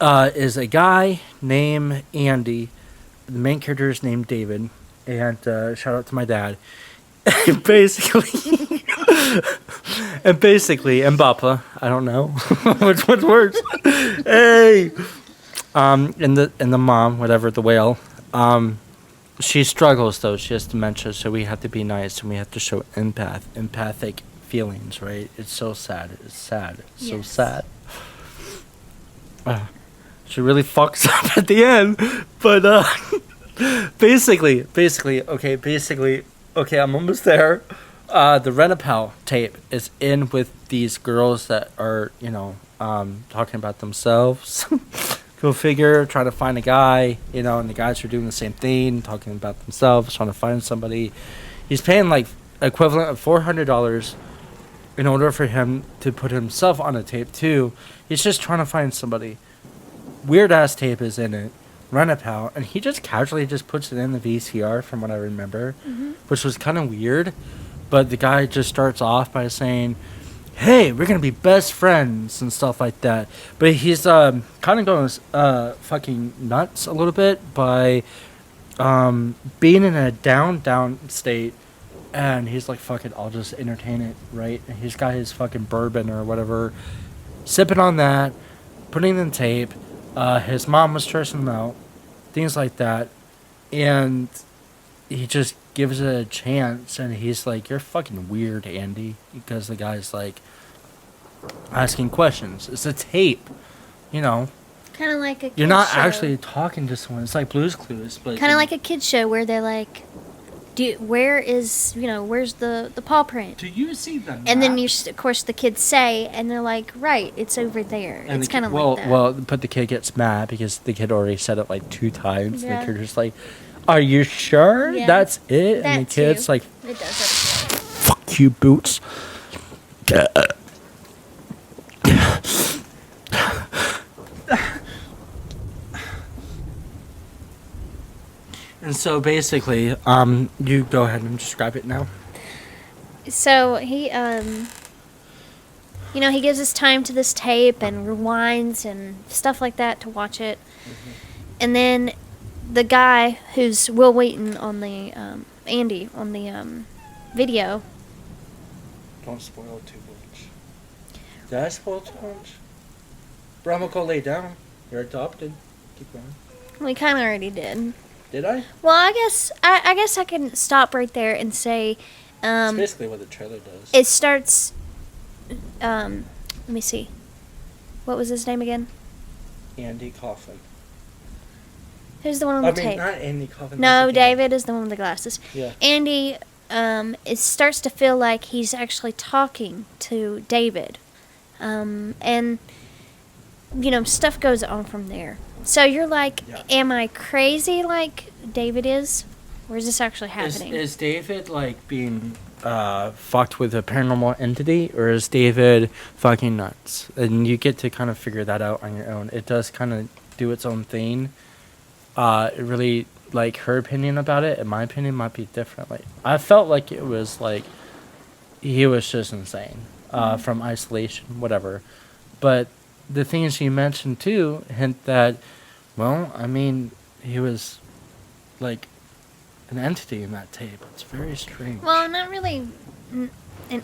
A: is a guy named Andy. The main character is named David. And shout out to my dad. And basically, and Papa, I don't know which one's worse. Hey, and the mom, whatever, the whale. She struggles though. She has dementia, so we have to be nice and we have to show empathic feelings, right? It's so sad. It's sad. It's so sad. She really fucks up at the end, but Basically, okay, I'm almost there. The Rent a Pal tape is in with these girls that are, talking about themselves. Go figure, trying to find a guy, and the guys are doing the same thing, talking about themselves, trying to find somebody. He's paying like equivalent of $400 in order for him to put himself on a tape too. He's just trying to find somebody. Weird ass tape is in it. Run a Pal, and he just casually just puts it in the VCR from what I remember, which was kind of weird. But the guy just starts off by saying, "Hey, we're gonna be best friends" and stuff like that. But he's kind of going fucking nuts a little bit by being in a down state And he's like, fuck it, I'll just entertain it, right? And he's got his fucking bourbon or whatever, sipping on that, putting in tape. His mom was stressing him out, things like that. And he just gives it a chance, and he's like, you're fucking weird, Andy. Because the guy's like asking questions. It's a tape, you know.
B: Kind of like a kid's
A: You're not
B: show.
A: actually talking to someone. It's like Blue's Clues. But
B: Kind of like a kid's show where they're like, where's the paw print?
A: do you see the map?
B: And then of course the kids say, and they're like, right, it's over there.
A: And
B: it's kind of
A: like
B: that.
A: Well, but the kid gets mad because the kid already said it like 2 times.
B: Yeah.
A: And the kid just like, are you sure
B: Yeah.
A: that's it?
B: That
A: And the kid's
B: too.
A: like,
B: It does.
A: fuck you, Boots. And so basically, you go ahead and describe it now.
B: So he, he gives his time to this tape and rewinds and stuff like that to watch it.
A: Mm-hmm.
B: And then the guy who's Will Wheaton on the, Andy on the, video.
A: Don't spoil too much. Did I spoil too much? Bro, I'm gonna go lay down. You're adopted. Keep going.
B: We kind of already did.
A: Did I?
B: Well, I guess I can stop right there and say,
A: It's basically what the trailer does.
B: it starts. Let me see. What was his name again?
A: Andy Coffin.
B: Who's the one on the tape?
A: Not Andy Coffin.
B: No,
A: that's the game.
B: David is the one with the glasses.
A: Yeah.
B: Andy, it starts to feel like he's actually talking to David, and stuff goes on from there. So you're like,
A: Yeah.
B: am I crazy like David is, or is this actually happening?
A: Is David like being fucked with a paranormal entity, or is David fucking nuts? And you get to kind of figure that out on your own. It does kind of do its own thing. It really, like, her opinion about it and my opinion might be different. Like, I felt like it was like he was just insane from isolation, whatever. But the things you mentioned too hint that, well, I mean, he was like an entity in that tape. It's very strange.
B: Well, not really an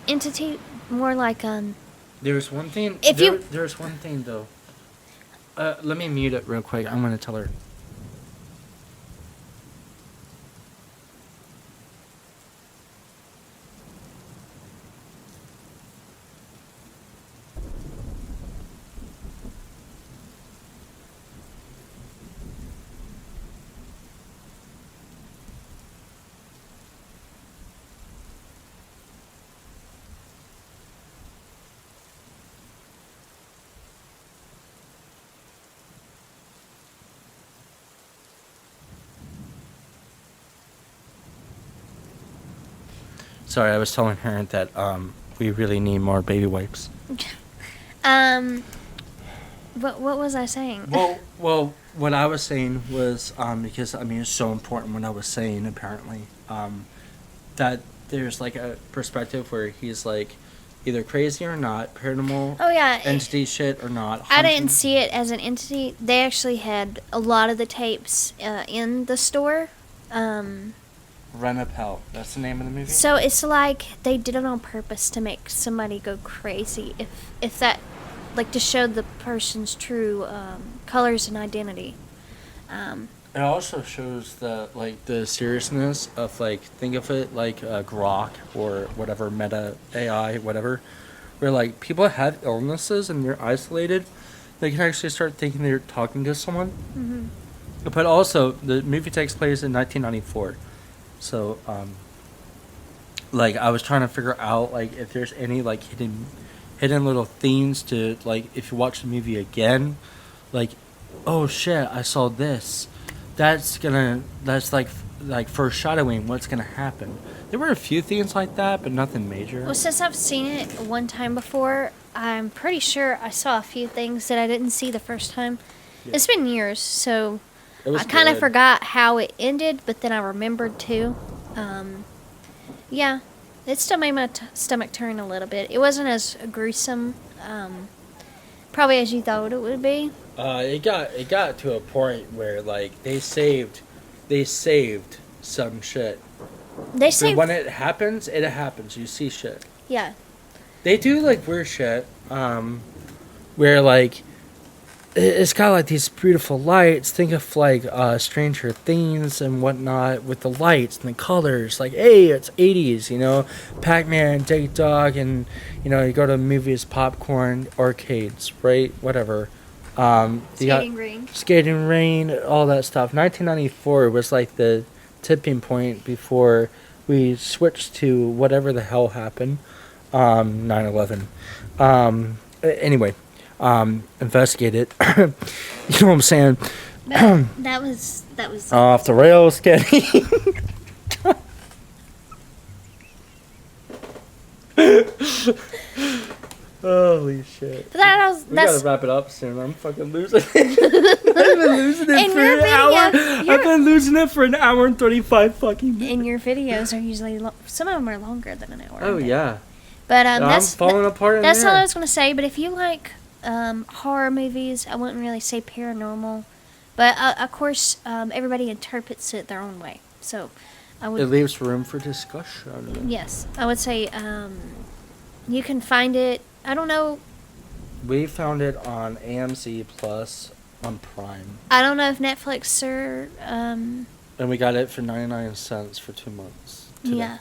B: entity, more like
A: There's one thing. There's one thing though. Let me mute it real quick. I'm gonna tell her. Sorry, I was telling her that we really need more baby wipes.
B: what was I saying?
A: Well, what I was saying was because I mean it's so important. What I was saying apparently that there's like a perspective where he's like either crazy or not, paranormal
B: Oh yeah,
A: entity shit or not.
B: I
A: Hunting.
B: didn't see it as an entity. They actually had a lot of the tapes in the store.
A: Run Up Hell. That's the name of the movie.
B: So it's like they did it on purpose to make somebody go crazy. If that, like, to show the person's true colors and identity.
A: It also shows the seriousness of like think of it like Grok or whatever Meta AI whatever, where like people have illnesses and they're isolated, they can actually start thinking they're talking to someone.
B: Mm-hmm.
A: But also the movie takes place in 1994, so like I was trying to figure out like if there's any like hidden little themes to like if you watch the movie again, like oh shit I saw this. That's like foreshadowing what's gonna happen. There were a few things like that, but nothing major.
B: Well, since I've seen it one time before, I'm pretty sure I saw a few things that I didn't see the first time.
A: Yeah.
B: It's been years, so
A: It was
B: I kind of
A: good.
B: forgot how it ended, but then I remembered too. Yeah, it still made my stomach turn a little bit. It wasn't as gruesome, probably as you thought it would be.
A: It got to a point where like they saved some shit
B: They say
A: But when it happens, it happens. You see shit.
B: Yeah.
A: They do like weird shit. Where like it's got like these beautiful lights. Think of like Stranger Things and whatnot with the lights and the colors. Like, hey, it's 80s, you know, Pac-Man, Dig Dog, and you know, you go to movies, popcorn, arcades, right? Whatever.
B: Skating ring.
A: Skating rain, all that stuff. 1994 was like the tipping point before we switched to whatever the hell happened. 9/11. Anyway. Investigate it. You know what I'm saying?
B: that was
A: Off the rails, Kenny. Holy shit.
B: But
A: we gotta wrap it up soon. I'm fucking losing it. I've been losing it for an hour. I've been losing it for an hour and 35 fucking minutes.
B: And your videos are usually some of them are longer than an hour.
A: Oh yeah.
B: But
A: I'm falling apart.
B: That's all I was gonna say. But if you like horror movies, I wouldn't really say paranormal, but of course everybody interprets it their own way. So I would.
A: It leaves room for discussion.
B: Yes, I would say you can find it. I don't know.
A: We found it on AMC Plus on Prime.
B: I don't know if Netflix or.
A: And we got it for 99 cents for 2 months. Today.
B: Yeah.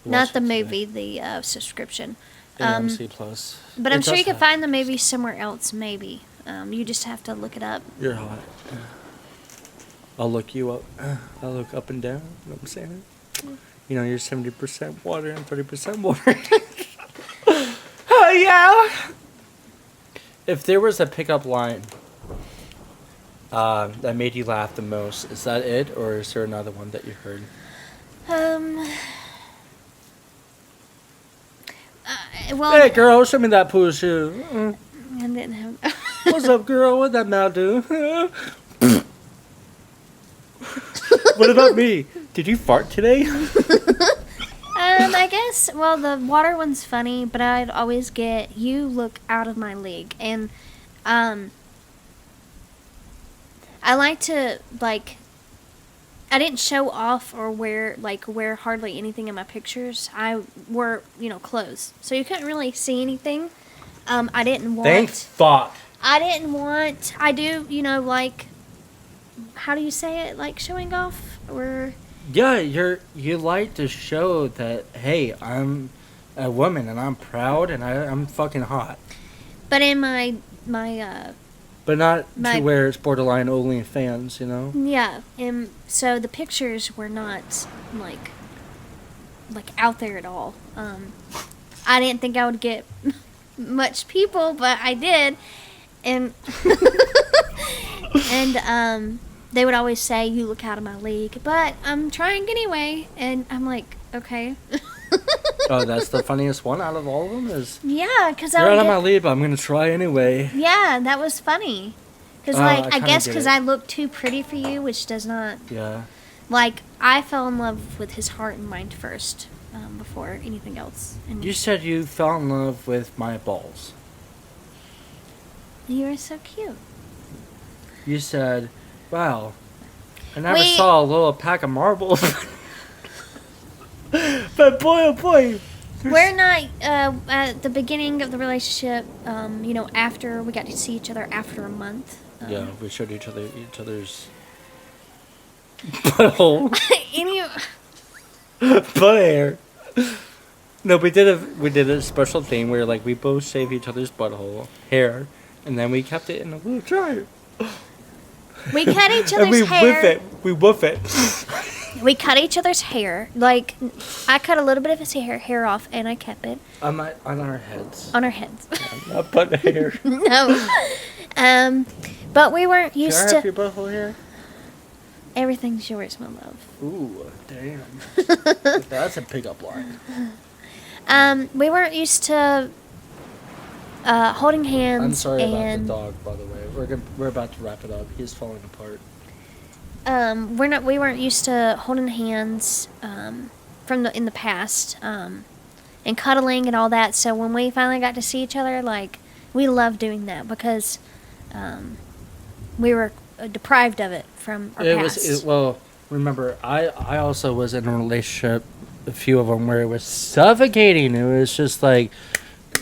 B: Not the movie, the subscription.
A: AMC Plus.
B: But I'm sure you can find the movie somewhere else, maybe. You just have to look it up.
A: You're hot. I'll look you up. I'll look up and down. You know what I'm saying? You know, you're 70% water and 30% water. Oh, yeah. If there was a pickup line that made you laugh the most, is that it? Or is there another one that you heard?
B: Well,
A: hey, girl, show me that pool shoe.
B: I didn't have.
A: What's up, girl? What'd that mouth do? What about me? Did you fart today?
B: I guess. Well, the water one's funny, but I'd always get "You look out of my league," and I like to like. I didn't show off or wear hardly anything in my pictures. I wore, clothes. So you couldn't really see anything. I didn't want...
A: Thank fuck.
B: I do, like... How do you say it? Like showing off? Or...
A: Yeah, you like to show that, hey, I'm a woman and I'm proud and I'm fucking hot.
B: But in my
A: But not to where it's borderline OnlyFans,
B: Yeah, and so the pictures were not like out there at all. I didn't think I would get much people, but I did, and and they would always say, "You look out of my league," but I'm trying anyway, and I'm like, okay.
A: Oh, that's the funniest one out of all of them is...
B: Yeah, because
A: you're out of my league, but I'm going to try anyway.
B: Yeah, that was funny. Because, I guess because I look too pretty for you, which does not...
A: Yeah.
B: Like, I fell in love with his heart and mind first, before anything else. And
A: you said you fell in love with my balls.
B: You were so cute.
A: You said, wow, I never saw a little pack of marbles. But boy, oh boy.
B: We're not, at the beginning of the relationship, after we got to see each other after a month.
A: Yeah, we showed each other's butthole. Butt hair. No, we did a special thing where we both shaved each other's butthole hair, and then we kept it in a little dryer.
B: We cut each other's hair.
A: We woof it.
B: We cut each other's hair. Like, I cut a little bit of his hair off, and I kept it.
A: On our heads.
B: On our heads.
A: Yeah, not butt hair.
B: No. But we weren't used to...
A: Can I have your butthole hair?
B: Everything's yours, my love.
A: Ooh, damn. That's a pickup line.
B: We weren't used to holding hands.
A: I'm sorry about the dog, by the way. We're about to wrap it up. He's falling apart.
B: We weren't used to holding hands in the past and cuddling and all that. So when we finally got to see each other, we loved doing that we were deprived of it from our past.
A: Well, remember, I also was in a relationship, a few of them, where it was suffocating. It was just like,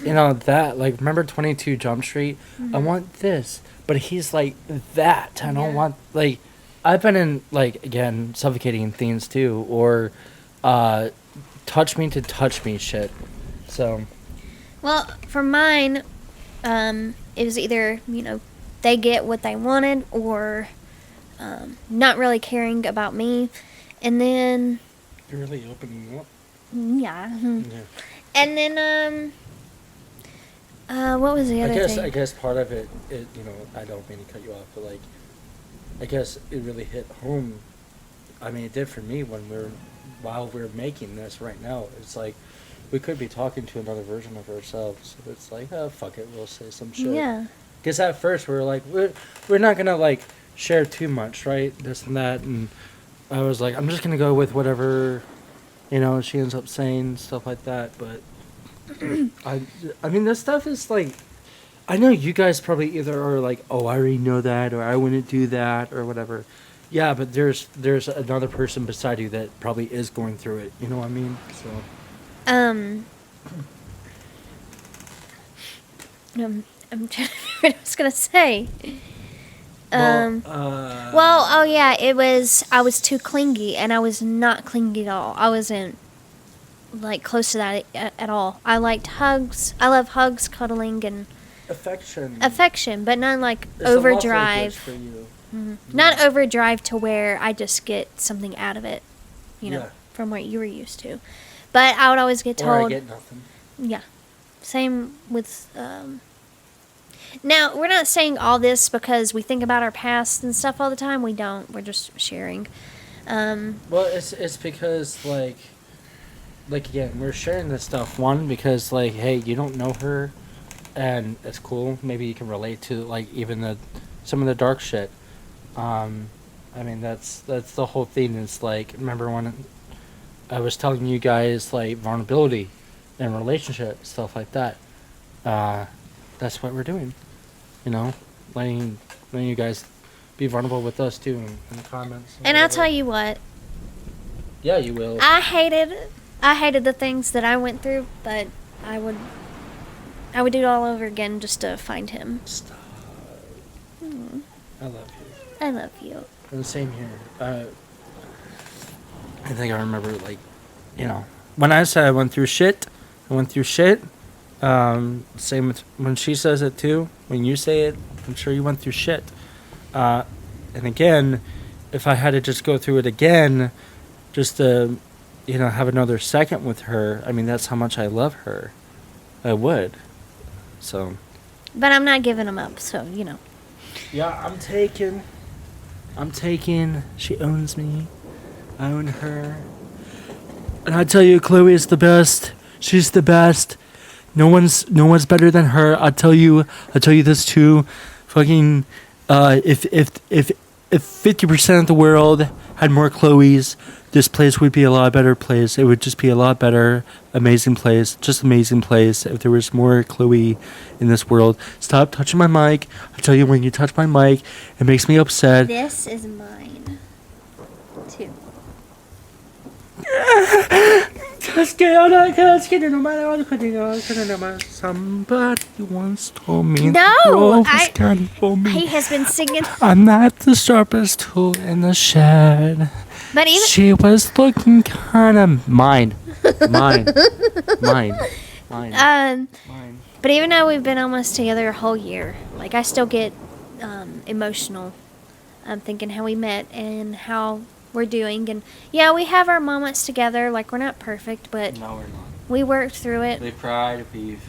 A: that, like, remember 22 Jump Street? I want this, but he's like that. I don't want, like, I've been in, like, again, suffocating things too, or touch me to touch me shit. So.
B: Well, for mine, it was either, they get what they wanted or not really caring about me. And then...
A: You're really opening up.
B: Yeah. And then, what was the other thing?
A: I guess part of it, I don't mean to cut you off, but, like, I guess it really hit home. I mean, it did for me while we're making this right now. It's like, we could be talking to another version of ourselves. So it's like, oh, fuck it, we'll say some shit.
B: Yeah.
A: Because at first we were like, we're not going to, like, share too much, right? This and that. And I was like, I'm just going to go with whatever, she ends up saying, stuff like that. But I mean, this stuff is like, I know you guys probably either are like, oh, I already know that, or I wouldn't do that, or whatever. Yeah, but there's another person beside you that probably is going through it. You know what I mean? So.
B: I'm trying to remember what I was gonna say. I was too clingy, and I was not clingy at all. I wasn't like close to that at all. I liked hugs. I love hugs, cuddling, and affection, but not like overdrive.
A: For you.
B: Mm-hmm. Not overdrive to where I just get something out of it, from what you were used to. But I would always get told.
A: Or I get nothing.
B: Yeah. Same with. Now, we're not saying all this because we think about our past and stuff all the time. We don't. We're just sharing.
A: Well, it's because, like again, we're sharing this stuff. One, because, like, hey, you don't know her, and it's cool. Maybe you can relate to, like, even some of the dark shit. I mean, that's the whole thing. It's like, remember when I was telling you guys, like, vulnerability in relationship, stuff like that. That's what we're doing. Letting you guys be vulnerable with us too in the comments.
B: And I'll tell you what.
A: Yeah, you will.
B: I hated the things that I went through, but I would do it all over again just to find him.
A: Stop. I love you.
B: I love you.
A: And the same here. I think I remember, like, when I said I went through shit. Same with when she says it too. When you say it, I'm sure you went through shit. And again, if I had to just go through it again, just to, have another second with her, I mean, that's how much I love her. I would. So.
B: But I'm not giving them up, so,
A: Yeah, I'm taking. She owns me. I own her. And I tell you, Chloe is the best. She's the best. No one's better than her. I'll tell you this too. Fucking, if 50% of the world had more Chloeys, this place would be a lot better place. It would just be a lot better, amazing place. Just amazing place if there was more Chloe in this world. Stop touching my mic. I tell you, when you touch my mic, it makes me upset.
B: This is mine, too.
A: Somebody once told me
B: no,
A: he
B: has been singing.
A: I'm not the sharpest tool in the shed.
B: But even
A: she was looking kind of mine. But
B: even though we've been almost together a whole year, like, I still get emotional. I'm thinking how we met and how we're doing, and yeah, we have our moments together. Like, we're not perfect, but
A: no, we're not.
B: We worked through it.
A: We cried. We've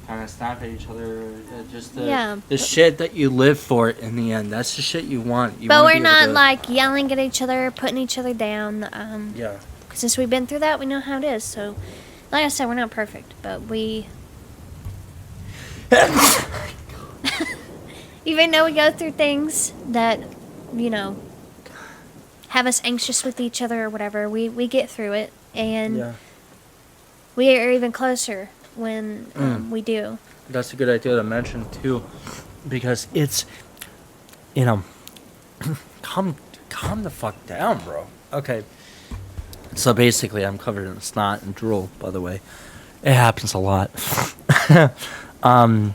A: kind of snapped at each other. Just the shit that you live for in the end. That's the shit you want.
B: But we're not like yelling at each other, putting each other down.
A: Yeah.
B: Since we've been through that, we know how it is. So, like I said, we're not perfect, but we. Even though we go through things that, have us anxious with each other or whatever, we get through it, and we are even closer when we do.
A: That's a good idea to mention too, because it's, calm the fuck down, bro. Okay. So basically, I'm covered in snot and drool, by the way. It happens a lot. um,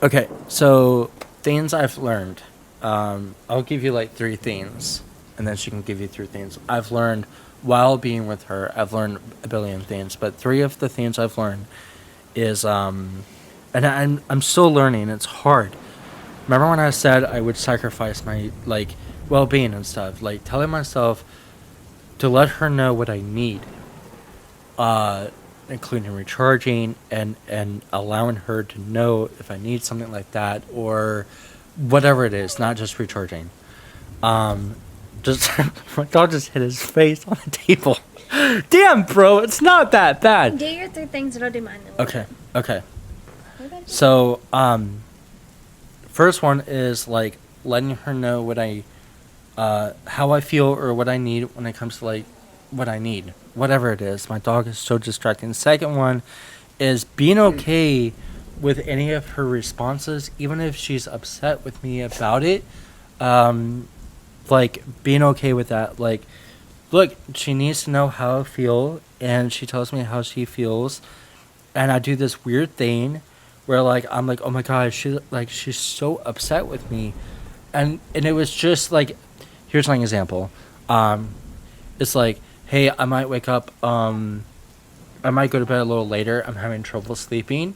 A: okay, so things I've learned. I'll give you like 3 things, and then she can give you 3 things. I've learned while being with her, I've learned a billion things, but 3 of the things I've learned is, and I'm still learning, it's hard. Remember when I said I would sacrifice my, like, well-being and stuff? Like, telling myself to let her know what I need, including recharging and allowing her to know if I need something like that or whatever it is, not just recharging. Just my dog just hit his face on the table. Damn, bro, it's not that bad.
B: Do your 3 things and I'll do mine.
A: Okay.
B: What about you?
A: So, first one is like letting her know what how I feel or what I need when it comes to like what I need, whatever it is. My dog is so distracting. The second one is being okay with any of her responses, even if she's upset with me about it. Like being okay with that. Like, look, she needs to know how I feel, and she tells me how she feels, and I do this weird thing where like I'm like, oh my god, she's so upset with me, and it was just like, here's an example. It's like, hey, I might wake up. I might go to bed a little later. I'm having trouble sleeping,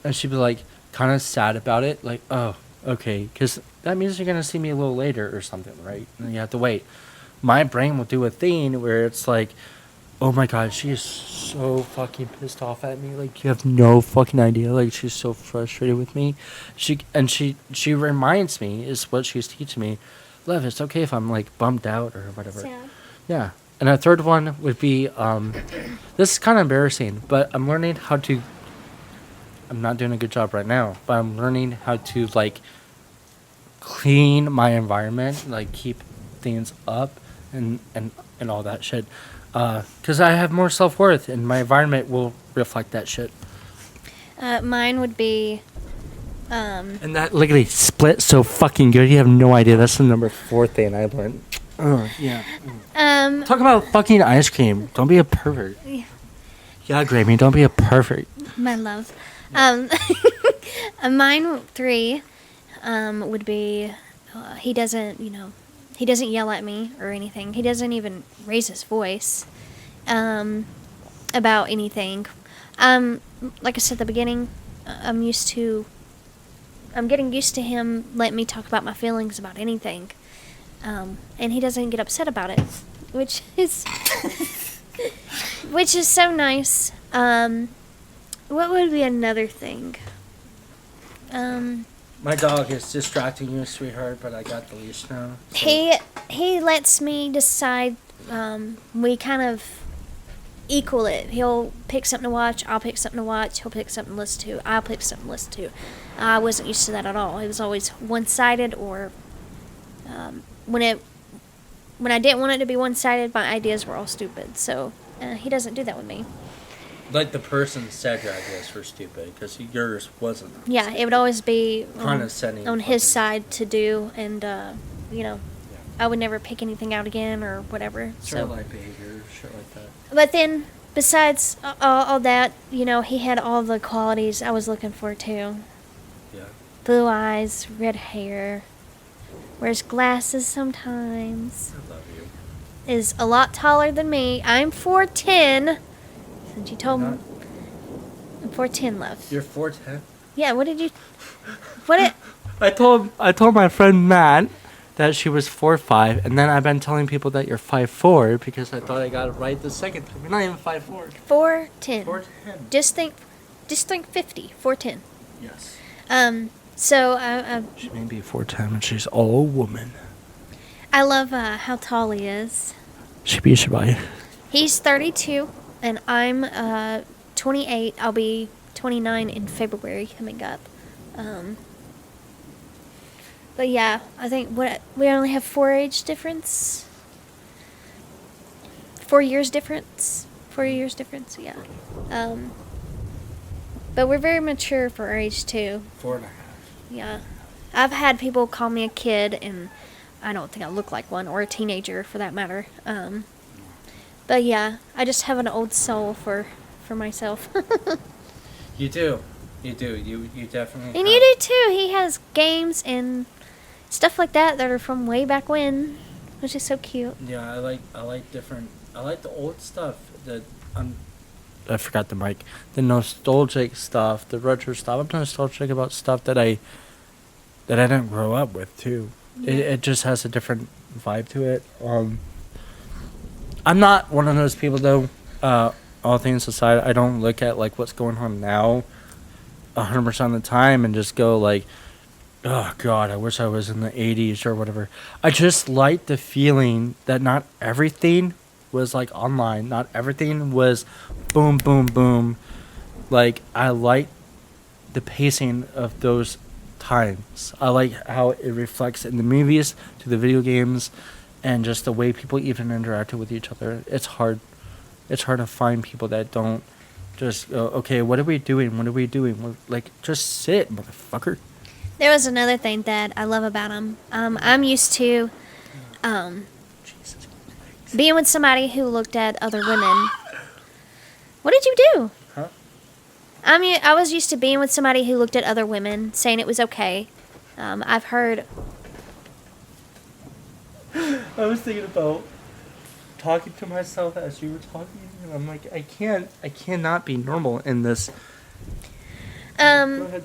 A: and she'd be like, kind of sad about it, like, oh, okay, because that means you're gonna see me a little later or something, right? And you have to wait. My brain will do a thing where it's like, oh my god, she is so fucking pissed off at me. Like, you have no fucking idea. Like, she's so frustrated with me. She reminds me, is what she's teaching me, Lev, it's okay if I'm like bummed out or whatever.
B: Sad.
A: Yeah. And a third one would be, this is kind of embarrassing, but I'm learning how to, I'm not doing a good job right now, but I'm learning how to like clean my environment, like keep things up and all that shit. Because I have more self-worth and my environment will reflect that shit.
B: Mine would be...
A: And that literally split so fucking good, you have no idea. That's the number 4 thing I learned. Yeah. Talk about fucking ice cream. Don't be a pervert. Yeah, Grammy, don't be a pervert.
B: My love. Mine 3 would be he doesn't yell at me or anything. He doesn't even raise his voice about anything. Like I said at the beginning, I'm getting used to him letting me talk about my feelings about anything. And he doesn't get upset about it, which is so nice. What would be another thing?
A: My dog is distracting you, sweetheart, but I got the leash now. So.
B: He lets me decide. We kind of equal it. He'll pick something to watch. I'll pick something to watch. He'll pick something to listen to. I'll pick something to listen to. I wasn't used to that at all. It was always one-sided, or when I didn't want it to be one-sided, my ideas were all stupid. So he doesn't do that with me.
A: Like the person said your ideas were stupid because yours wasn't.
B: Yeah, it would always be
A: on
B: his side to do, and I would never pick anything out again or whatever.
A: Sort of like behavior, shit like that.
B: But then, besides all that, he had all the qualities I was looking for too.
A: Yeah.
B: Blue eyes, red hair, wears glasses sometimes.
A: I love you.
B: Is a lot taller than me. I'm 4'10". Since you told me, I'm 4'10", love.
A: You're 4'10"?
B: Yeah. What did you? What it?
A: I told my friend Matt that she was 4'5", and then I've been telling people that you're 5'4" because I thought I got it right the second time. You're not even 5'4".
B: 4'10".
A: 4'10".
B: Just think 50. 4'10".
A: Yes.
B: So
A: She may be 4'10", and she's all woman.
B: I love how tall he is.
A: Shabai.
B: He's 32, and I'm 28. I'll be 29 in February coming up. But yeah, I think we only have 4 age difference. 4 years difference. 4 years difference, yeah. But we're very mature for our age too.
A: 4.5.
B: Yeah. I've had people call me a kid, and I don't think I look like one, or a teenager for that matter. But yeah, I just have an old soul for myself.
A: You do. You definitely.
B: And you do too. He has games and stuff like that are from way back when, which is so cute.
A: Yeah, I like different. I like the old stuff. I forgot the mic. The nostalgic stuff, the retro stuff. I'm nostalgic about stuff that I didn't grow up with too. Yeah. It just has a different vibe to it. I'm not one of those people though. All things aside, I don't look at like what's going on now 100% of the time and just go like, oh God, I wish I was in the 80s or whatever. I just like the feeling that not everything was like online. Not everything was boom, boom, boom. Like, I like the pacing of those times. I like how it reflects in the movies to the video games and just the way people even interacted with each other. It's hard to find people that don't just go, okay, what are we doing? Like, just sit, motherfucker.
B: There was another thing that I love about him. I'm used to being with somebody who looked at other women. What did you do?
A: Huh?
B: I was used to being with somebody who looked at other women, saying it was okay. I've heard...
A: I was thinking about talking to myself as you were talking, and I'm like, I cannot be normal in this. Go ahead.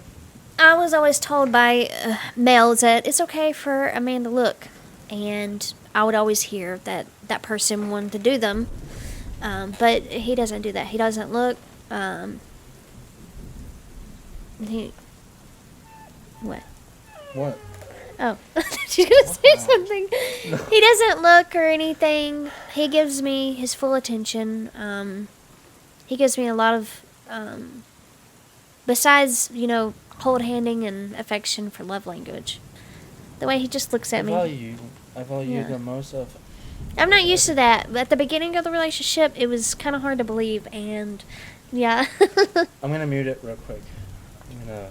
B: I was always told by males that it's okay for a man to look, and I would always hear that that person wanted to do them, but he doesn't do that. He doesn't look. What?
A: What?
B: Oh, she's gonna say something. No. He doesn't look or anything. He gives me his full attention. He gives me a lot of, besides, hold-handing and affection for love language. The way he just looks at me.
A: I value the most of...
B: I'm not used to that. At the beginning of the relationship, it was kind of hard to believe, and, yeah.
A: I'm going to mute it real quick. I'm going to...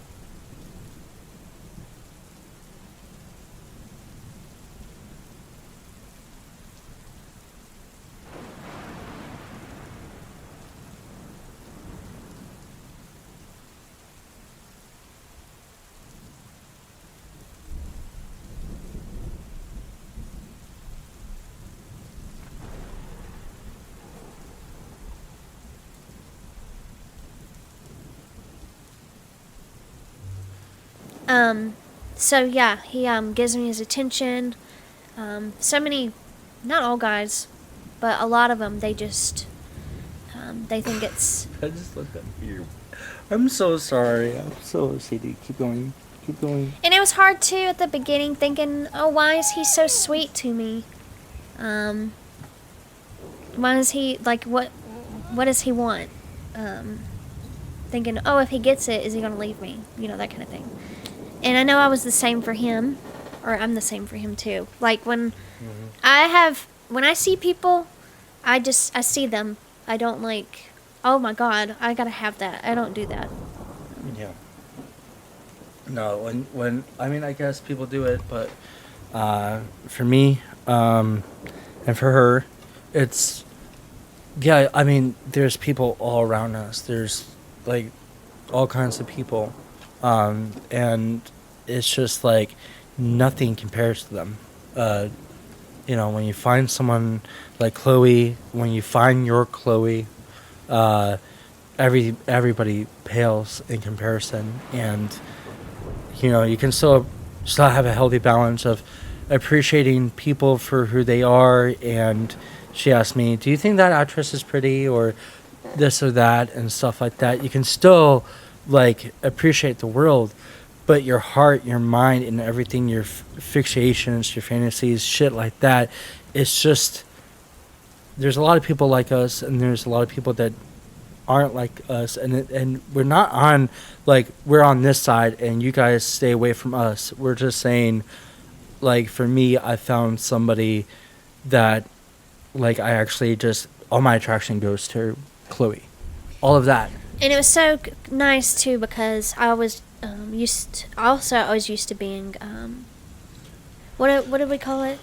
B: So yeah, he gives me his attention. So many, not all guys, but a lot of them, they just they think it's...
A: I just looked at you. I'm so sorry. I'm so OCD. Keep going.
B: And it was hard too at the beginning, thinking, oh, why is he so sweet to me? Why is he, like, what does he want? Thinking, oh, if he gets it, is he going to leave me? That kind of thing. And I know I was the same for him, or I'm the same for him too. Like when when I see people, I see them. I don't like, oh my God, I gotta have that. I don't do that.
A: Yeah. No, when I mean, I guess people do it, but for me, and for her, it's, yeah, I mean, there's people all around us. There's like all kinds of people. And it's just like nothing compares to them. When you find someone like Chloe, when you find your Chloe, everybody pales in comparison. And, you can still have a healthy balance of appreciating people for who they are. And she asked me, do you think that actress is pretty or this or that and stuff like that? You can still like appreciate the world, but your heart, your mind, and everything, your fixations, your fantasies, shit like that, it's just, there's a lot of people like us, and there's a lot of people that aren't like us, and we're not on, like, we're on this side and you guys stay away from us. We're just saying, like, for me, I found somebody that, like, I actually just, all my attraction goes to Chloe, all of that.
B: And it was so nice too, because I was always used to being what do we call it?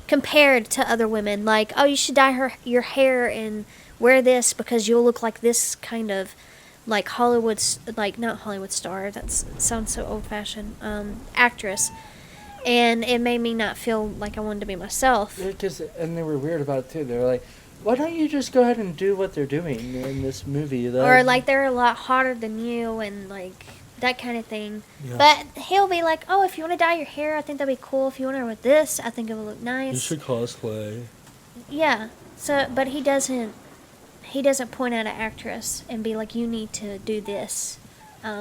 B: Compared to other women, like, oh, you should dye your hair and wear this because you'll look like this kind of like not Hollywood star. That sounds so old fashioned. Actress, and it made me not feel like I wanted to be myself.
A: And they were weird about it too. They were like, why don't you just go ahead and do what they're doing in this movie?
B: Or like they're a lot hotter than you and like that kind of thing.
A: Yeah.
B: But he'll be like, oh, if you want to dye your hair, I think that'd be cool. If you want to wear this, I think it would look nice.
A: You should cosplay.
B: Yeah. So, but he doesn't point out an actress and be like, you need to do this.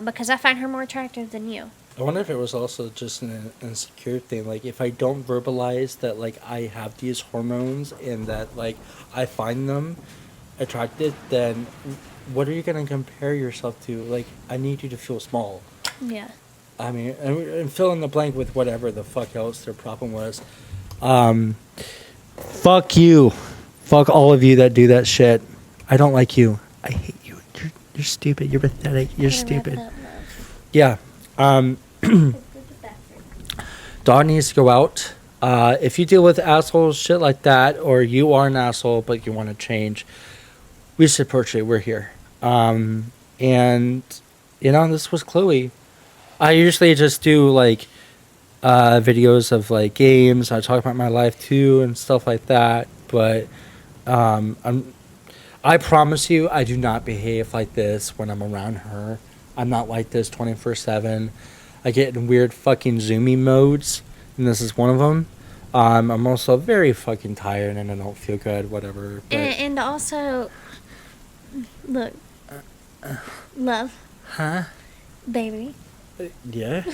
B: Because I find her more attractive than you.
A: I wonder if it was also just an insecure thing. Like, if I don't verbalize that, like, I have these hormones and that, like, I find them attractive, then what are you going to compare yourself to? Like, I need you to feel small.
B: Yeah.
A: I mean, and fill in the blank with whatever the fuck else their problem was. Fuck you. Fuck all of you that do that shit. I don't like you. I hate you. You're stupid. You're pathetic. You're stupid. Yeah. Dog needs to go out. If you deal with assholes, shit like that, or you are an asshole but you want to change, we support you. We're here. And, you know, this was Chloe. I usually just do, like, videos of, like, games. I talk about my life, too, and stuff like that. But I promise you, I do not behave like this when I'm around her. I'm not like this 24/7. I get in weird fucking zoomy modes, and this is one of them. I'm also very fucking tired, and I don't feel good, whatever. But
B: And also, look, love.
A: Huh?
B: Baby.
A: Yeah?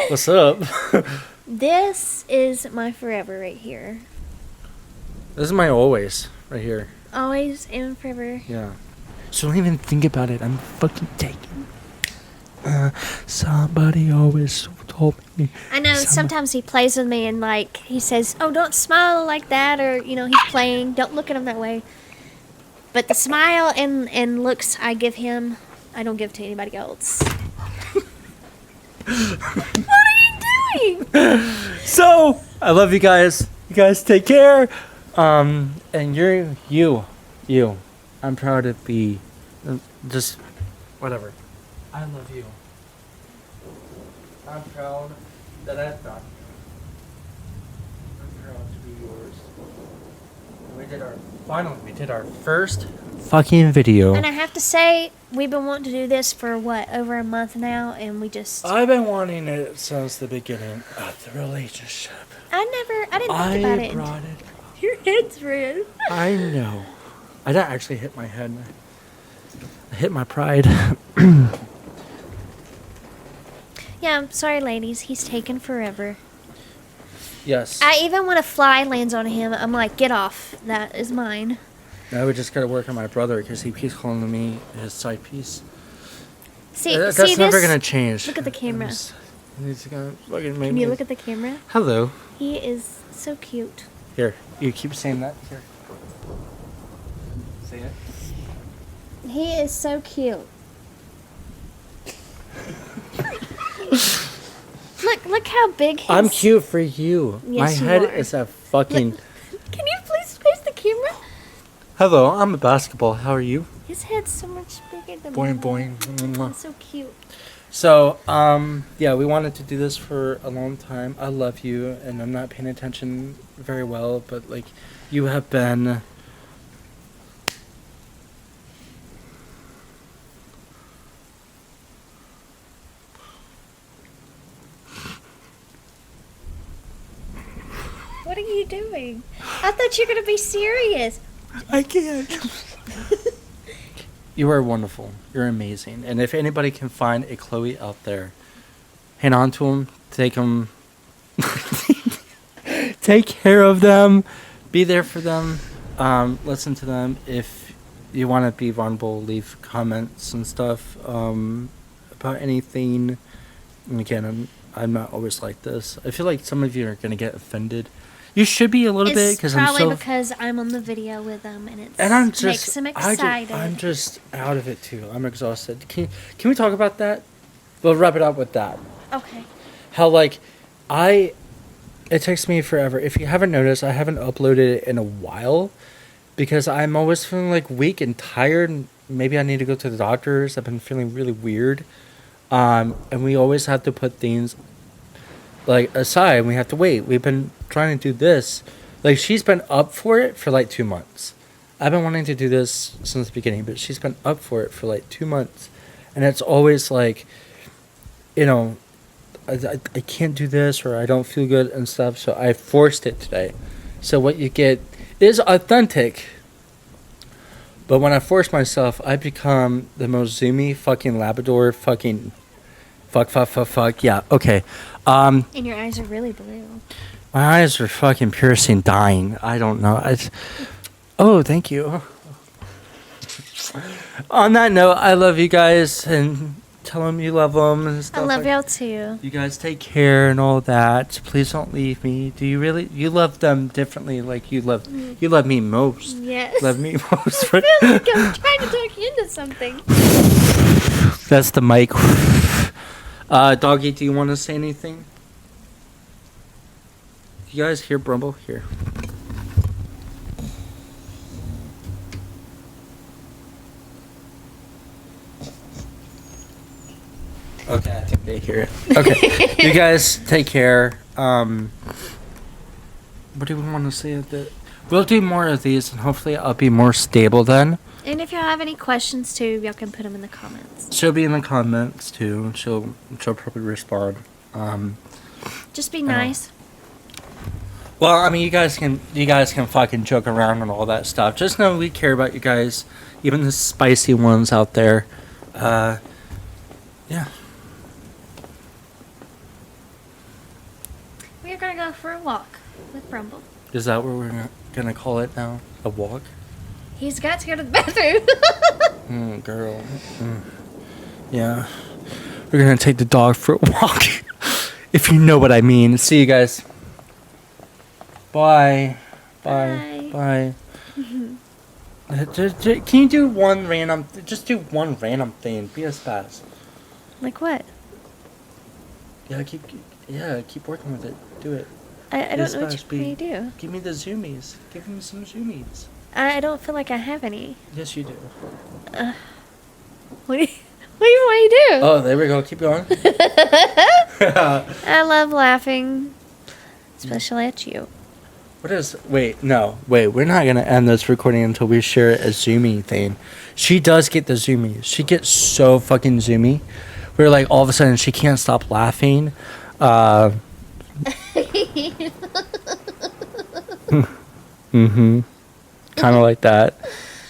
A: What's up?
B: This is my forever right here.
A: This is my always, right here.
B: Always and forever.
A: Yeah. So don't even think about it. I'm fucking taken. Somebody always told me.
B: I know sometimes he plays with me and like he says, "Oh, don't smile like that," or you know he's playing. Don't look at him that way. But the smile and looks I give him, I don't give to anybody else. What are you doing?
A: So I love you guys. You guys take care. And you. I'm proud to be. Just whatever. I love you. I'm proud that I've done. I'm proud to be yours. We did our first fucking video.
B: And I have to say, we've been wanting to do this for what, over a month now, and we just.
A: I've been wanting it since the beginning of the relationship.
B: I didn't think about it.
A: I brought it.
B: Your head's red.
A: I know. I didn't actually hit my head. I hit my pride.
B: Yeah, I'm sorry, ladies. He's taken forever.
A: Yes.
B: I even when a fly lands on him, I'm like, get off. That is mine.
A: Now we just gotta work on my brother because he keeps calling me his side piece.
B: That's
A: never gonna change.
B: Look at the camera.
A: Can
B: you look at the camera?
A: Hello.
B: He is so cute.
A: Here, you keep saying that. Here. Say it.
B: He is so cute. Look how big his...
A: I'm cute for you.
B: Yes,
A: my
B: you
A: head
B: are.
A: is a fucking...
B: Can you please face the camera?
A: Hello, I'm a basketball. How are you?
B: His head's so much bigger than
A: Boing,
B: mine.
A: boing.
B: He's so cute.
A: So, yeah, we wanted to do this for a long time. I love you, and I'm not paying attention very well, but, like, you have been...
B: What are you doing? I thought you were going to be serious.
A: I can't. You are wonderful. You're amazing. And if anybody can find a Chloe out there, hang on to them, take them, take care of them, be there for them, listen to them. If you want to be vulnerable, leave comments and stuff about anything. And again, I'm not always like this. I feel like some of you are going to get offended. You should be a little bit because I'm so...
B: It's probably because I'm on the video with them and it makes them excited.
A: I'm just out of it too. I'm exhausted. Can we talk about that? We'll wrap it up with that.
B: Okay.
A: How, like, It takes me forever. If you haven't noticed, I haven't uploaded it in a while because I'm always feeling like weak and tired. And maybe I need to go to the doctors. I've been feeling really weird. And we always have to put things like aside. We have to wait. We've been trying to do this. Like she's been up for it for like 2 months. I've been wanting to do this since the beginning, but she's been up for it for like 2 months. And it's always like, you know, I can't do this or I don't feel good and stuff, so I forced it today. So what you get is authentic. But when I force myself, I become the most zoomy fucking Labrador fucking fuck. Yeah, okay.
B: And your eyes are really blue.
A: My eyes are fucking piercing, dying. I don't know. Oh, thank you. On that note, I love you guys and tell them you love them and stuff.
B: I love y'all too.
A: You guys take care and all that. Please don't leave me. Do you really? You love them differently, like you love me most.
B: Yes.
A: Love me most.
B: I feel like I'm trying to talk you into something.
A: That's the mic. Doggy, do you want to say anything? You guys hear Brumble? Here. Okay, I think they hear it. Okay, you guys take care. What do we want to say? We'll do more of these, and hopefully I'll be more stable then.
B: And if y'all have any questions too, y'all can put them in the comments.
A: She'll be in the comments too. She'll probably respond.
B: Just be nice.
A: Well, I mean, you guys can fucking joke around and all that stuff. Just know we care about you guys, even the spicy ones out there. Yeah.
B: We're gonna go for a walk with Brumble.
A: Is that what we're gonna call it now? A walk?
B: He's got to go to the bathroom.
A: Girl. Yeah. We're gonna take the dog for a walk. If you know what I mean. See you guys. Bye. Bye. Can you do one random thing? Be a spaz.
B: Like what?
A: Yeah, keep working with it. Do it.
B: I don't know what you do.
A: Give me the zoomies. Give me some zoomies.
B: I don't feel like I have any.
A: Yes, you do.
B: What do you do?
A: Oh, there we go. Keep going.
B: I love laughing, especially at you.
A: Wait, we're not going to end this recording until we share a zoomie thing. She does get the zoomies. She gets so fucking zoomy. We're like, all of a sudden, she can't stop laughing. Kind of like that.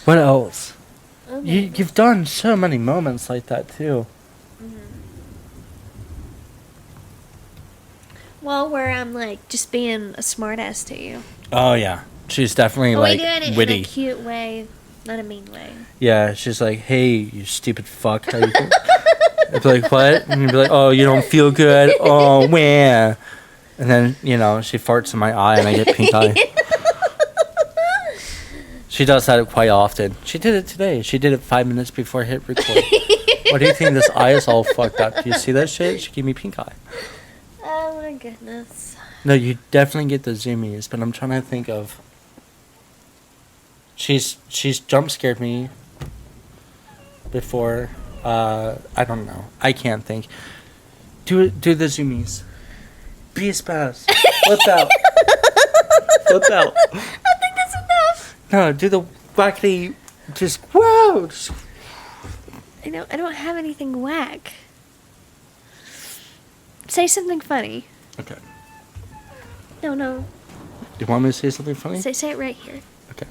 A: What else? Okay. You've done so many moments like that, too.
B: Well, where I'm like just being a smartass to you.
A: Oh yeah, she's definitely like
B: doing it
A: witty.
B: In a cute way, not a mean way.
A: Yeah, she's like, "Hey, you stupid fuck." How you doing? I'd be like, "What?" And you'd be like, "Oh, you don't feel good." Oh, wah. And then she farts in my eye, and I get pink eye. She does that quite often. She did it today. She did it 5 minutes before I hit record. What do you think? This eye is all fucked up. Do you see that shit? She gave me pink eye.
B: Oh my goodness.
A: No, you definitely get the zoomies, but I'm trying to think of. She's jump scared me before. I don't know. I can't think. Do the zoomies. Be a spaz. Flip out. Flip out.
B: I think that's enough.
A: No, do the wackety. Just whoa.
B: I don't have anything whack. Say something funny.
A: Okay.
B: No.
A: Do you want me to say something funny?
B: Say it right here.
A: Okay.